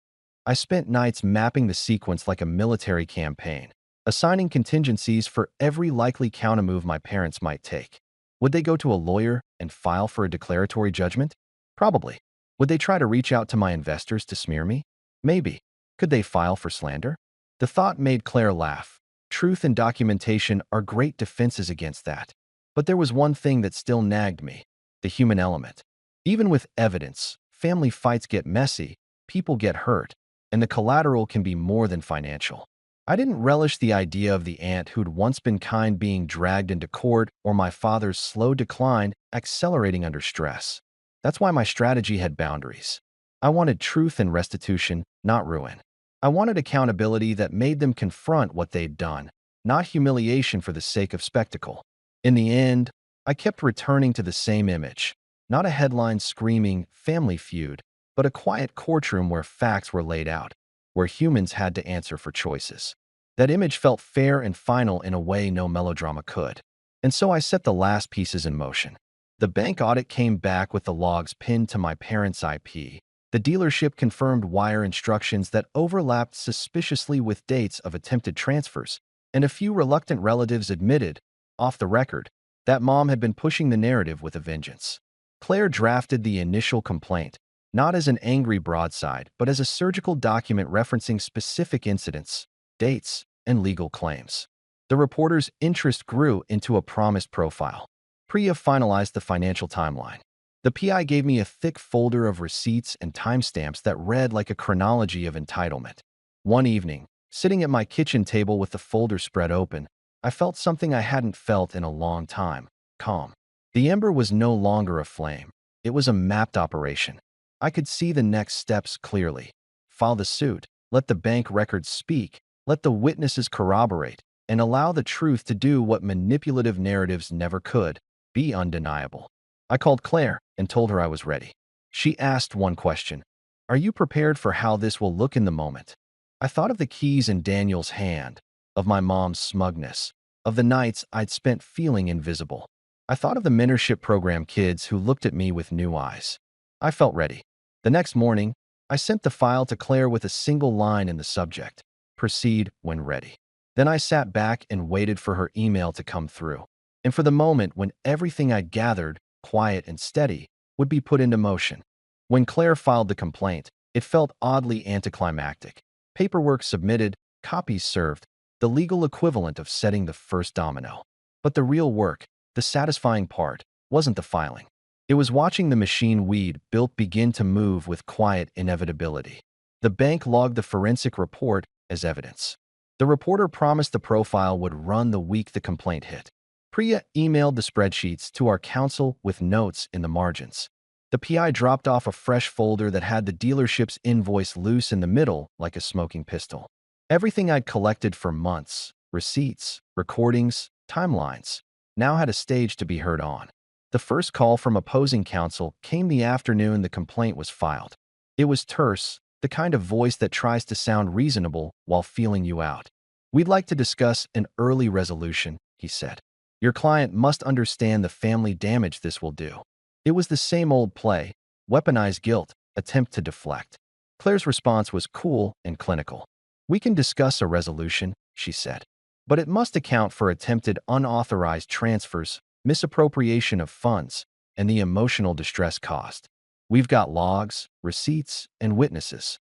I spent nights mapping the sequence like a military campaign, assigning contingencies for every likely countermove my parents might take. Would they go to a lawyer and file for a declaratory judgment? Probably. Would they try to reach out to my investors to smear me? Maybe. Could they file for slander? The thought made Claire laugh. Truth and documentation are great defenses against that. But there was one thing that still nagged me: the human element. Even with evidence, family fights get messy, people get hurt, and the collateral can be more than financial. I didn't relish the idea of the aunt who'd once been kind being dragged into court, or my father's slow decline accelerating under stress. That's why my strategy had boundaries. I wanted truth and restitution, not ruin. I wanted accountability that made them confront what they'd done, not humiliation for the sake of spectacle. In the end, I kept returning to the same image, not a headline screaming family feud, but a quiet courtroom where facts were laid out, where humans had to answer for choices. That image felt fair and final in a way no melodrama could. And so I set the last pieces in motion. The bank audit came back with the logs pinned to my parents' IP. The dealership confirmed wire instructions that overlapped suspiciously with dates of attempted transfers, and a few reluctant relatives admitted, off the record, that mom had been pushing the narrative with a vengeance. Claire drafted the initial complaint, not as an angry broadside, but as a surgical document referencing specific incidents, dates, and legal claims. The reporter's interest grew into a promised profile. Priya finalized the financial timeline. The PI gave me a thick folder of receipts and timestamps that read like a chronology of entitlement. One evening, sitting at my kitchen table with the folder spread open, I felt something I hadn't felt in a long time: calm. The ember was no longer a flame. It was a mapped operation. I could see the next steps clearly. File the suit, let the bank records speak, let the witnesses corroborate, and allow the truth to do what manipulative narratives never could: be undeniable. I called Claire and told her I was ready. She asked one question: "Are you prepared for how this will look in the moment?" I thought of the keys in Daniel's hand, of my mom's smugness, of the nights I'd spent feeling invisible. I thought of the mentorship program kids who looked at me with new eyes. I felt ready. The next morning, I sent the file to Claire with a single line in the subject: "Proceed when ready." Then I sat back and waited for her email to come through, and for the moment when everything I'd gathered, quiet and steady, would be put into motion. When Claire filed the complaint, it felt oddly anticlimactic. Paperwork submitted, copies served, the legal equivalent of setting the first domino. But the real work, the satisfying part, wasn't the filing. It was watching the machine we'd built begin to move with quiet inevitability. The bank logged the forensic report as evidence. The reporter promised the profile would run the week the complaint hit. Priya emailed the spreadsheets to our counsel with notes in the margins. The PI dropped off a fresh folder that had the dealership's invoice loose in the middle like a smoking pistol. Everything I'd collected for months, receipts, recordings, timelines, now had a stage to be heard on. The first call from opposing counsel came the afternoon the complaint was filed. It was terse, the kind of voice that tries to sound reasonable while feeling you out. "We'd like to discuss an early resolution," he said. "Your client must understand the family damage this will do." It was the same old play, weaponize guilt, attempt to deflect. Claire's response was cool and clinical. "We can discuss a resolution," she said, "but it must account for attempted unauthorized transfers, misappropriation of funds, and the emotional distress caused. We've got logs, receipts, and witnesses."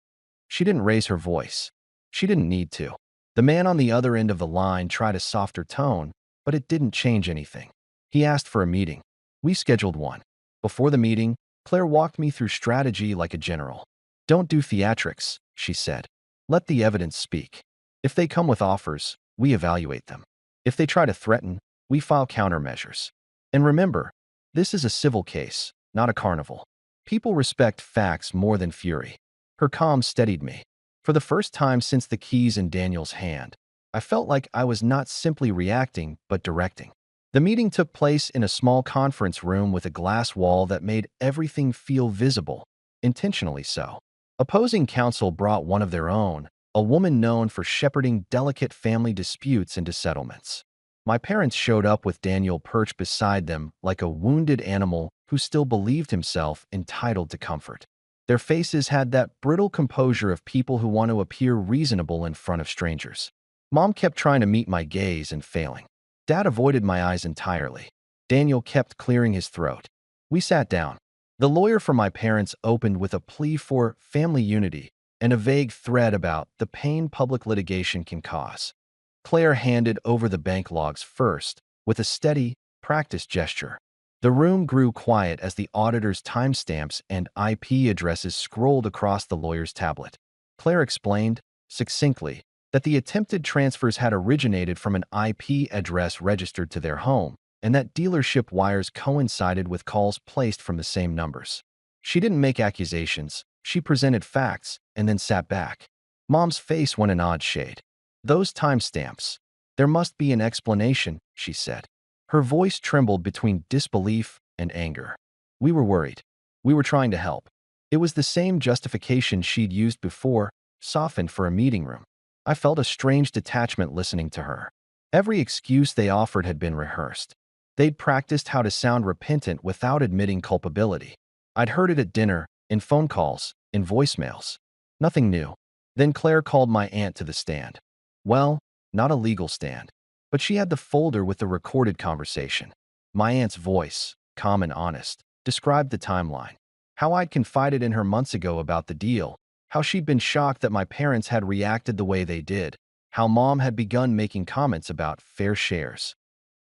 She didn't raise her voice. She didn't need to. The man on the other end of the line tried a softer tone, but it didn't change anything. He asked for a meeting. We scheduled one. Before the meeting, Claire walked me through strategy like a general. "Don't do theatrics," she said. "Let the evidence speak. If they come with offers, we evaluate them. If they try to threaten, we file countermeasures. And remember, this is a civil case, not a carnival. People respect facts more than fury." Her calm steadied me. For the first time since the keys in Daniel's hand, I felt like I was not simply reacting, but directing. The meeting took place in a small conference room with a glass wall that made everything feel visible, intentionally so. Opposing counsel brought one of their own, a woman known for shepherding delicate family disputes into settlements. My parents showed up with Daniel perched beside them like a wounded animal who still believed himself entitled to comfort. Their faces had that brittle composure of people who want to appear reasonable in front of strangers. Mom kept trying to meet my gaze and failing. Dad avoided my eyes entirely. Daniel kept clearing his throat. We sat down. The lawyer for my parents opened with a plea for family unity and a vague threat about the pain public litigation can cause. Claire handed over the bank logs first, with a steady, practiced gesture. The room grew quiet as the auditor's timestamps and IP addresses scrolled across the lawyer's tablet. Claire explained, succinctly, that the attempted transfers had originated from an IP address registered to their home, and that dealership wires coincided with calls placed from the same numbers. She didn't make accusations, she presented facts, and then sat back. Mom's face went an odd shade. "Those timestamps. There must be an explanation," she said. Her voice trembled between disbelief and anger. We were worried. We were trying to help. It was the same justification she'd used before, softened for a meeting room. I felt a strange detachment listening to her. Every excuse they offered had been rehearsed. They'd practiced how to sound repentant without admitting culpability. I'd heard it at dinner, in phone calls, in voicemails. Nothing new. Then Claire called my aunt to the stand. Well, not a legal stand, but she had the folder with the recorded conversation. My aunt's voice, calm and honest, described the timeline. How I'd confided in her months ago about the deal, how she'd been shocked that my parents had reacted the way they did, how Mom had begun making comments about fair shares.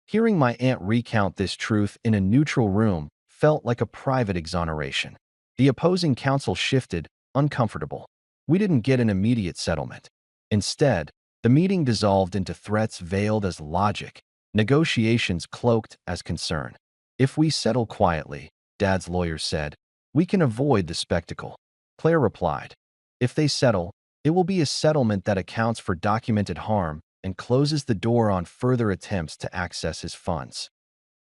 Hearing my aunt recount this truth in a neutral room felt like a private exoneration. The opposing counsel shifted, uncomfortable. We didn't get an immediate settlement. Instead, the meeting dissolved into threats veiled as logic, negotiations cloaked as concern. "If we settle quietly," Dad's lawyer said, "we can avoid the spectacle." Claire replied, "If they settle, it will be a settlement that accounts for documented harm and closes the door on further attempts to access his funds."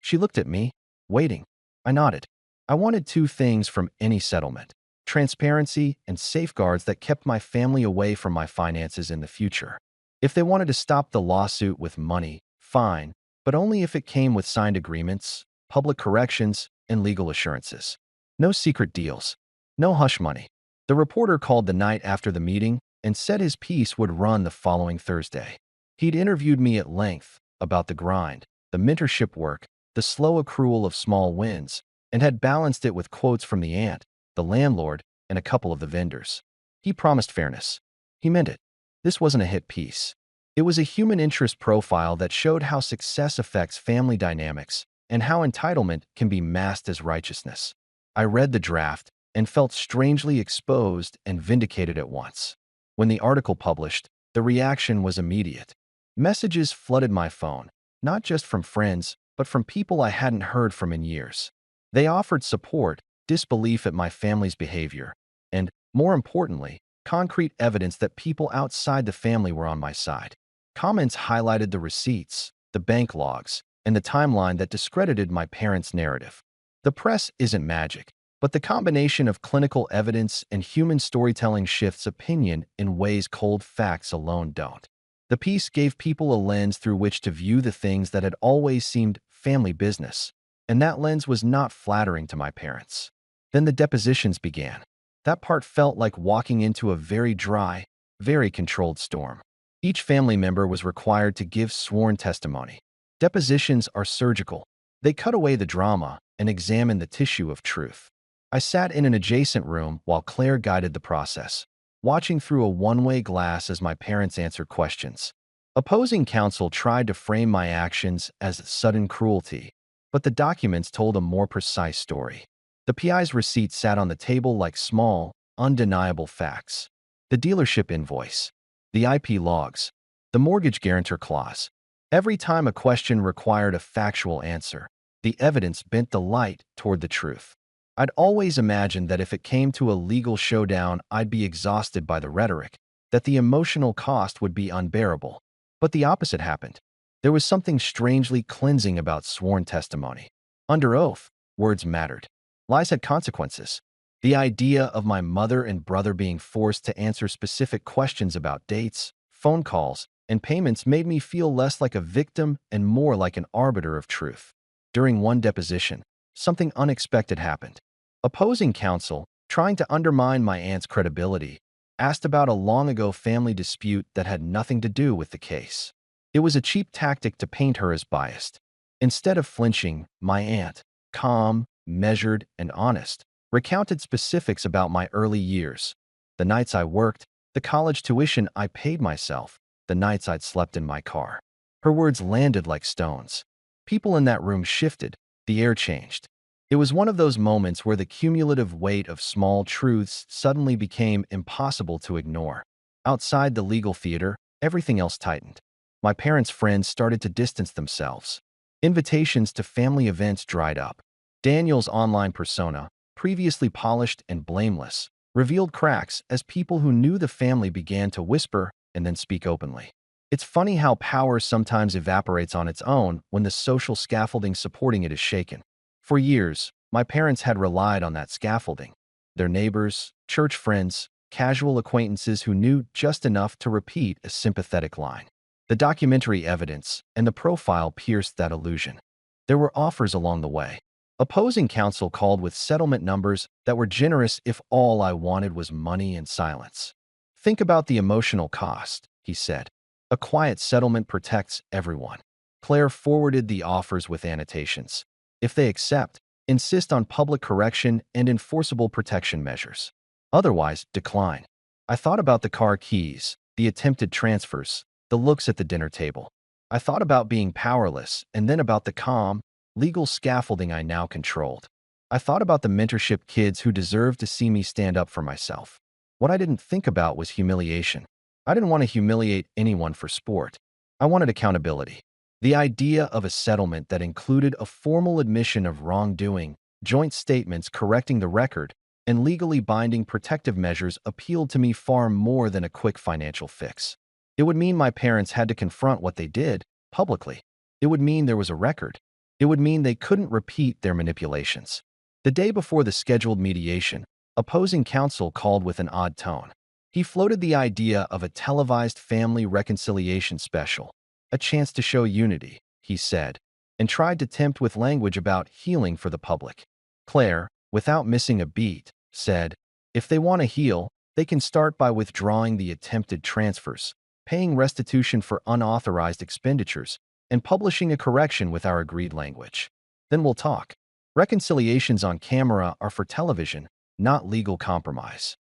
She looked at me, waiting. I nodded. I wanted two things from any settlement: transparency and safeguards that kept my family away from my finances in the future. If they wanted to stop the lawsuit with money, fine, but only if it came with signed agreements, public corrections, and legal assurances. No secret deals. No hush money. The reporter called the night after the meeting and said his piece would run the following Thursday. He'd interviewed me at length about the grind, the mentorship work, the slow accrual of small wins, and had balanced it with quotes from the aunt, the landlord, and a couple of the vendors. He promised fairness. He meant it. This wasn't a hit piece. It was a human interest profile that showed how success affects family dynamics and how entitlement can be masked as righteousness. I read the draft and felt strangely exposed and vindicated at once. When the article published, the reaction was immediate. Messages flooded my phone, not just from friends, but from people I hadn't heard from in years. They offered support, disbelief at my family's behavior, and, more importantly, concrete evidence that people outside the family were on my side. Comments highlighted the receipts, the bank logs, and the timeline that discredited my parents' narrative. The press isn't magic, but the combination of clinical evidence and human storytelling shifts opinion in ways cold facts alone don't. The piece gave people a lens through which to view the things that had always seemed family business, and that lens was not flattering to my parents. Then the depositions began. That part felt like walking into a very dry, very controlled storm. Each family member was required to give sworn testimony. Depositions are surgical. They cut away the drama and examine the tissue of truth. I sat in an adjacent room while Claire guided the process, watching through a one-way glass as my parents answered questions. Opposing counsel tried to frame my actions as sudden cruelty, but the documents told a more precise story. The PI's receipt sat on the table like small, undeniable facts. The dealership invoice, the IP logs, the mortgage guarantor clause. Every time a question required a factual answer, the evidence bent the light toward the truth. I'd always imagined that if it came to a legal showdown, I'd be exhausted by the rhetoric, that the emotional cost would be unbearable. But the opposite happened. There was something strangely cleansing about sworn testimony. Under oath, words mattered. Lies had consequences. The idea of my mother and brother being forced to answer specific questions about dates, phone calls, and payments made me feel less like a victim and more like an arbiter of truth. During one deposition, something unexpected happened. Opposing counsel, trying to undermine my aunt's credibility, asked about a long-ago family dispute that had nothing to do with the case. It was a cheap tactic to paint her as biased. Instead of flinching, my aunt, calm, measured, and honest, recounted specifics about my early years. The nights I worked, the college tuition I paid myself, the nights I'd slept in my car. Her words landed like stones. People in that room shifted. The air changed. It was one of those moments where the cumulative weight of small truths suddenly became impossible to ignore. Outside the legal theater, everything else tightened. My parents' friends started to distance themselves. Invitations to family events dried up. Daniel's online persona, previously polished and blameless, revealed cracks as people who knew the family began to whisper and then speak openly. It's funny how power sometimes evaporates on its own when the social scaffolding supporting it is shaken. For years, my parents had relied on that scaffolding. Their neighbors, church friends, casual acquaintances who knew just enough to repeat a sympathetic line. The documentary evidence and the profile pierced that illusion. There were offers along the way. Opposing counsel called with settlement numbers that were generous if all I wanted was money and silence. Think about the emotional cost, he said. A quiet settlement protects everyone. Claire forwarded the offers with annotations. If they accept, insist on public correction and enforceable protection measures. Otherwise, decline. I thought about the car keys, the attempted transfers, the looks at the dinner table. I thought about being powerless and then about the calm, legal scaffolding I now controlled. I thought about the mentorship kids who deserved to see me stand up for myself. What I didn't think about was humiliation. I didn't want to humiliate anyone for sport. I wanted accountability. The idea of a settlement that included a formal admission of wrongdoing, joint statements correcting the record, and legally binding protective measures appealed to me far more than a quick financial fix. It would mean my parents had to confront what they did, publicly. It would mean there was a record. It would mean they couldn't repeat their manipulations. The day before the scheduled mediation, opposing counsel called with an odd tone. He floated the idea of a televised family reconciliation special, a chance to show unity, he said, and tried to tempt with language about healing for the public. Claire, without missing a beat, said, if they want to heal, they can start by withdrawing the attempted transfers, paying restitution for unauthorized expenditures, and publishing a correction with our agreed language. Then we'll talk. Reconciliations on camera are for television, not legal compromise.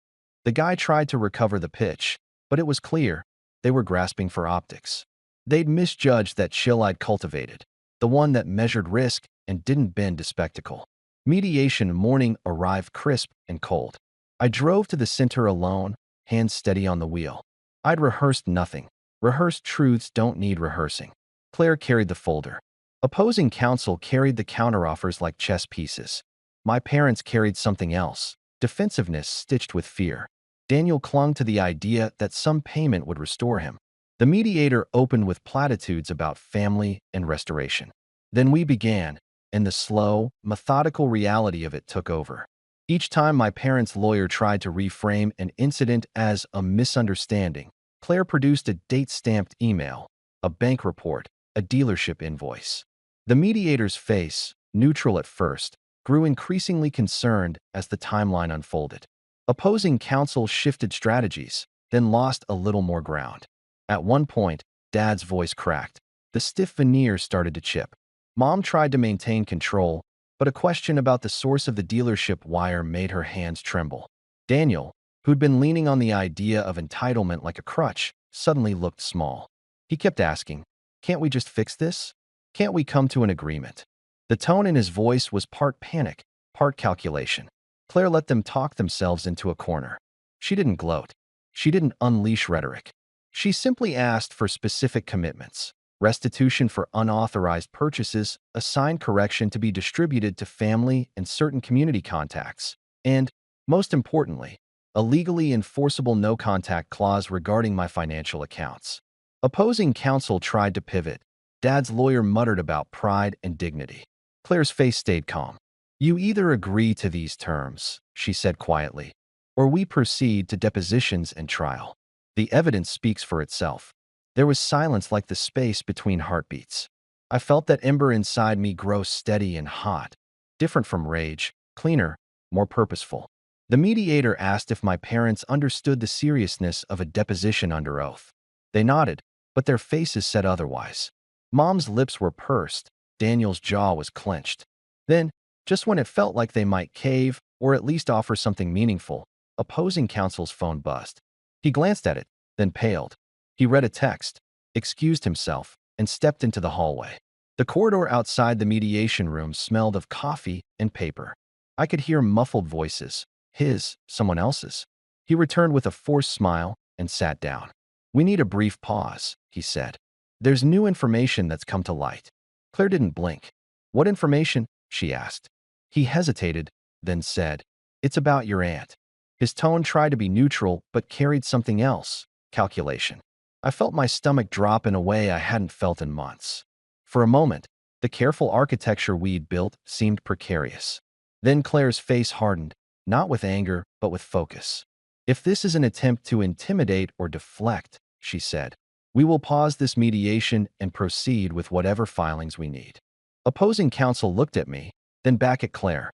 The guy tried to recover the pitch, but it was clear they were grasping for optics. They'd misjudged that chill I'd cultivated, the one that measured risk and didn't bend to spectacle. Mediation morning arrived crisp and cold. I drove to the center alone, hands steady on the wheel. I'd rehearsed nothing. Rehearsed truths don't need rehearsing. Claire carried the folder. Opposing counsel carried the counteroffers like chess pieces. My parents carried something else, defensiveness stitched with fear. Daniel clung to the idea that some payment would restore him. The mediator opened with platitudes about family and restoration. Then we began, and the slow, methodical reality of it took over. Each time my parents' lawyer tried to reframe an incident as a misunderstanding, Claire produced a date-stamped email, a bank report, a dealership invoice. The mediator's face, neutral at first, grew increasingly concerned as the timeline unfolded. Opposing counsel shifted strategies, then lost a little more ground. At one point, Dad's voice cracked. The stiff veneer started to chip. Mom tried to maintain control, but a question about the source of the dealership wire made her hands tremble. Daniel, who'd been leaning on the idea of entitlement like a crutch, suddenly looked small. He kept asking, "Can't we just fix this? Can't we come to an agreement?" The tone in his voice was part panic, part calculation. Claire let them talk themselves into a corner. She didn't gloat. She didn't unleash rhetoric. She simply asked for specific commitments: restitution for unauthorized purchases, a signed correction to be distributed to family and certain community contacts, and, most importantly, a legally enforceable no-contact clause regarding my financial accounts. Opposing counsel tried to pivot. Dad's lawyer muttered about pride and dignity. Claire's face stayed calm. "You either agree to these terms," she said quietly, "or we proceed to depositions and trial. The evidence speaks for itself." There was silence like the space between heartbeats. I felt that ember inside me grow steady and hot, different from rage, cleaner, more purposeful. The mediator asked if my parents understood the seriousness of a deposition under oath. They nodded, but their faces said otherwise. Mom's lips were pursed, Daniel's jaw was clenched. Then, just when it felt like they might cave, or at least offer something meaningful, opposing counsel's phone buzzed. He glanced at it, then paled. He read a text, excused himself, and stepped into the hallway. The corridor outside the mediation room smelled of coffee and paper. I could hear muffled voices, his, someone else's. He returned with a forced smile and sat down. "We need a brief pause," he said. "There's new information that's come to light." Claire didn't blink. "What information?" she asked. He hesitated, then said, "It's about your aunt." His tone tried to be neutral but carried something else: calculation. I felt my stomach drop in a way I hadn't felt in months. For a moment, the careful architecture we'd built seemed precarious. Then Claire's face hardened, not with anger, but with focus. "If this is an attempt to intimidate or deflect," she said, "we will pause this mediation and proceed with whatever filings we need." Opposing counsel looked at me, then back at Claire.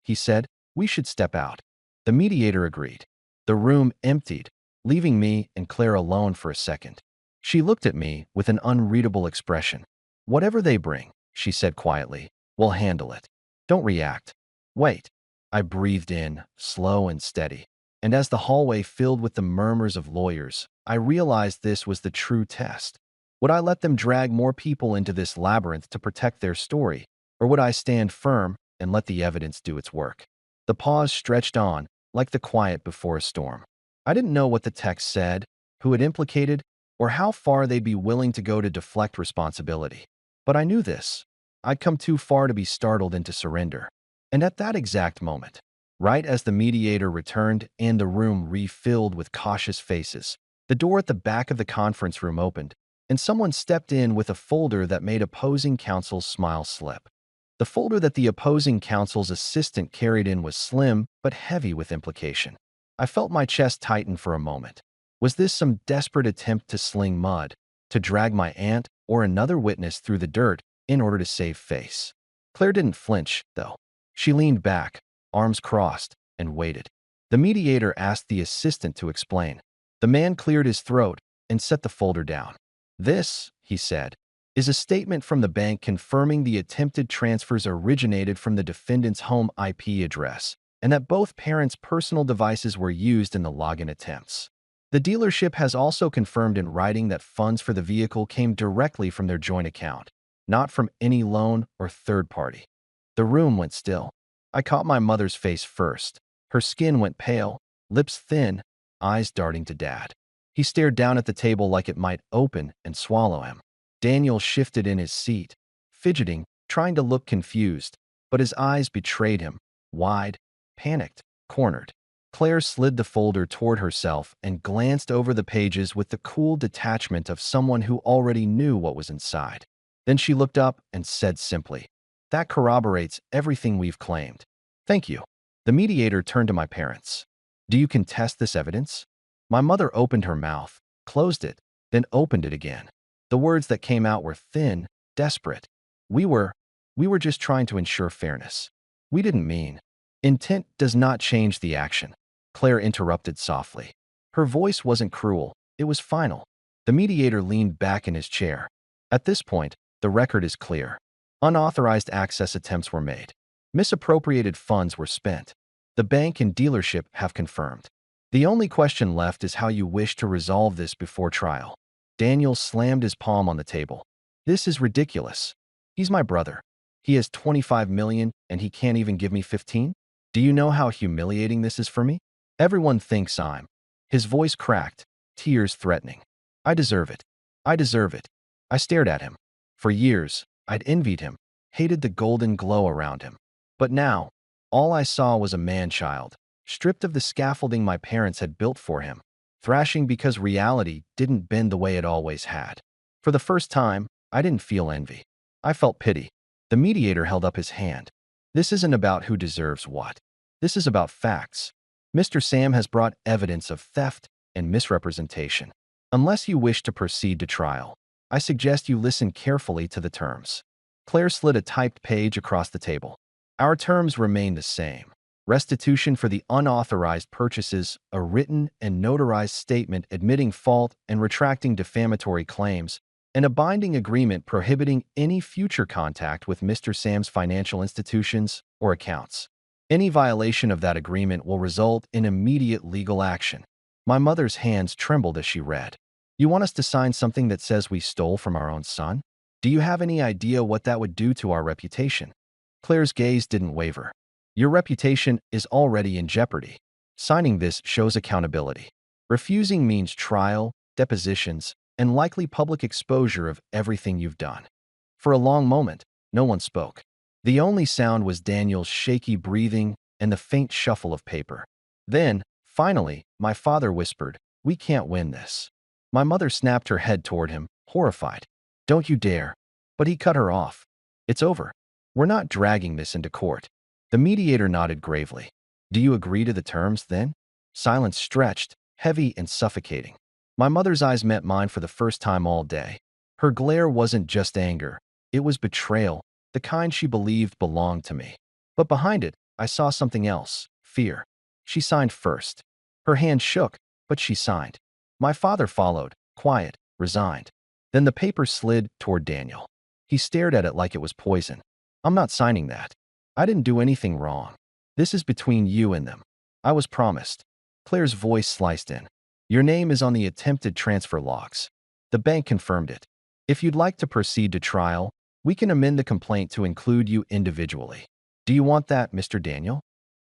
He said, "we should step out." The mediator agreed. The room emptied, leaving me and Claire alone for a second. She looked at me with an unreadable expression. "Whatever they bring," she said quietly, "we'll handle it. Don't react. Wait." I breathed in, slow and steady. And as the hallway filled with the murmurs of lawyers, I realized this was the true test. Would I let them drag more people into this labyrinth to protect their story, or would I stand firm and let the evidence do its work? The pause stretched on, like the quiet before a storm. I didn't know what the text said, who it implicated, or how far they'd be willing to go to deflect responsibility. But I knew this: I'd come too far to be startled into surrender. And at that exact moment, right as the mediator returned and the room refilled with cautious faces, the door at the back of the conference room opened, and someone stepped in with a folder that made opposing counsel's smile slip. The folder that the opposing counsel's assistant carried in was slim but heavy with implication. I felt my chest tighten for a moment. Was this some desperate attempt to sling mud, to drag my aunt or another witness through the dirt in order to save face? Claire didn't flinch, though. She leaned back, arms crossed, and waited. The mediator asked the assistant to explain. The man cleared his throat and set the folder down. "This," he said, "is a statement from the bank confirming the attempted transfers originated from the defendant's home IP address, and that both parents' personal devices were used in the login attempts. The dealership has also confirmed in writing that funds for the vehicle came directly from their joint account, not from any loan or third party." The room went still. I caught my mother's face first. Her skin went pale, lips thin, eyes darting to Dad. He stared down at the table like it might open and swallow him. Daniel shifted in his seat, fidgeting, trying to look confused, but his eyes betrayed him, wide, panicked, cornered. Claire slid the folder toward herself and glanced over the pages with the cool detachment of someone who already knew what was inside. Then she looked up and said simply, "That corroborates everything we've claimed. Thank you." The mediator turned to my parents. "Do you contest this evidence?" My mother opened her mouth, closed it, then opened it again. The words that came out were thin, desperate. We were just trying to ensure fairness. We didn't mean. Intent does not change the action," Claire interrupted softly. Her voice wasn't cruel, it was final. The mediator leaned back in his chair. "At this point, the record is clear. Unauthorized access attempts were made. Misappropriated funds were spent. The bank and dealership have confirmed. The only question left is how you wish to resolve this before trial." Daniel slammed his palm on the table. "This is ridiculous. He's my brother. He has 25 million and he can't even give me 15? Do you know how humiliating this is for me? Everyone thinks I'm." His voice cracked, tears threatening. "I deserve it. I deserve it." I stared at him. For years, I'd envied him, hated the golden glow around him. But now, all I saw was a man-child, stripped of the scaffolding my parents had built for him, thrashing because reality didn't bend the way it always had. For the first time, I didn't feel envy. I felt pity. The mediator held up his hand. "This isn't about who deserves what. This is about facts. Mr. Sam has brought evidence of theft and misrepresentation. Unless you wish to proceed to trial, I suggest you listen carefully to the terms." Claire slid a typed page across the table. "Our terms remain the same. Restitution for the unauthorized purchases, a written and notarized statement admitting fault and retracting defamatory claims, and a binding agreement prohibiting any future contact with Mr. Sam's financial institutions or accounts. Any violation of that agreement will result in immediate legal action." My mother's hands trembled as she read. "You want us to sign something that says we stole from our own son? Do you have any idea what that would do to our reputation?" Claire's gaze didn't waver. "Your reputation is already in jeopardy. Signing this shows accountability. Refusing means trial, depositions, and likely public exposure of everything you've done." For a long moment, no one spoke. The only sound was Daniel's shaky breathing and the faint shuffle of paper. Then, finally, my father whispered, "We can't win this." My mother snapped her head toward him, horrified. "Don't you dare." But he cut her off. "It's over. We're not dragging this into court." The mediator nodded gravely. "Do you agree to the terms, then?" Silence stretched, heavy and suffocating. My mother's eyes met mine for the first time all day. Her glare wasn't just anger. It was betrayal, the kind she believed belonged to me. But behind it, I saw something else, fear. She signed first. Her hand shook, but she signed. My father followed, quiet, resigned. Then the paper slid toward Daniel. He stared at it like it was poison. "I'm not signing that. I didn't do anything wrong. This is between you and them. I was promised." Claire's voice sliced in. "Your name is on the attempted transfer logs. The bank confirmed it. If you'd like to proceed to trial, we can amend the complaint to include you individually. Do you want that, Mr. Daniel?"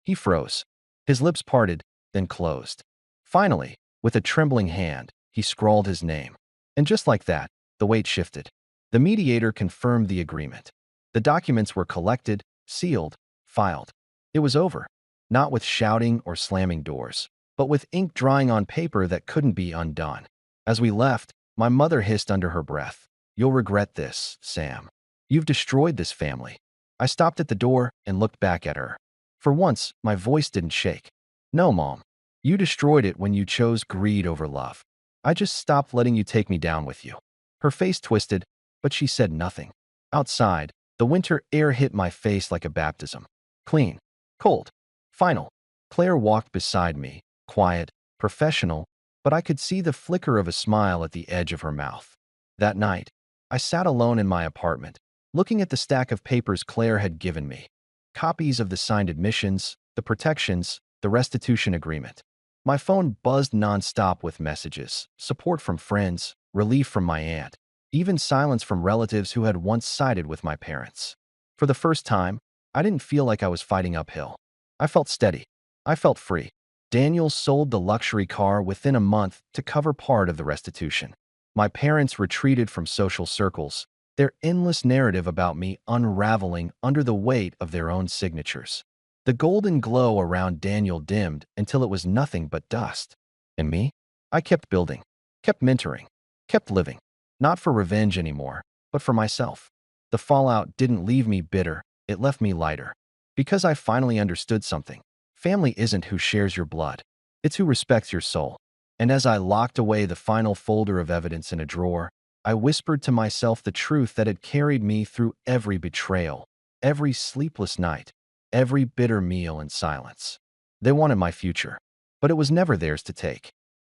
He froze. His lips parted, then closed. Finally, with a trembling hand, he scrawled his name. And just like that, the weight shifted. The mediator confirmed the agreement. The documents were collected, sealed, filed. It was over, not with shouting or slamming doors, but with ink drying on paper that couldn't be undone. As we left, my mother hissed under her breath, "You'll regret this, Sam. You've destroyed this family." I stopped at the door and looked back at her. For once, my voice didn't shake. "No, Mom. You destroyed it when you chose greed over love. I just stopped letting you take me down with you." Her face twisted, but she said nothing. Outside, the winter air hit my face like a baptism. Clean, cold, final. Claire walked beside me, quiet, professional, but I could see the flicker of a smile at the edge of her mouth. That night, I sat alone in my apartment, looking at the stack of papers Claire had given me. Copies of the signed admissions, the protections, the restitution agreement. My phone buzzed nonstop with messages, support from friends, relief from my aunt, even silence from relatives who had once sided with my parents. For the first time, I didn't feel like I was fighting uphill. I felt steady. I felt free. Daniel sold the luxury car within a month to cover part of the restitution. My parents retreated from social circles, their endless narrative about me unraveling under the weight of their own signatures. The golden glow around Daniel dimmed until it was nothing but dust. And me? I kept building, kept mentoring, kept living. Not for revenge anymore, but for myself. The fallout didn't leave me bitter, it left me lighter. Because I finally understood something. Family isn't who shares your blood. It's who respects your soul. And as I locked away the final folder of evidence in a drawer, I whispered to myself the truth that had carried me through every betrayal, every sleepless night, every bitter meal in silence. They wanted my future, but it was never theirs to take.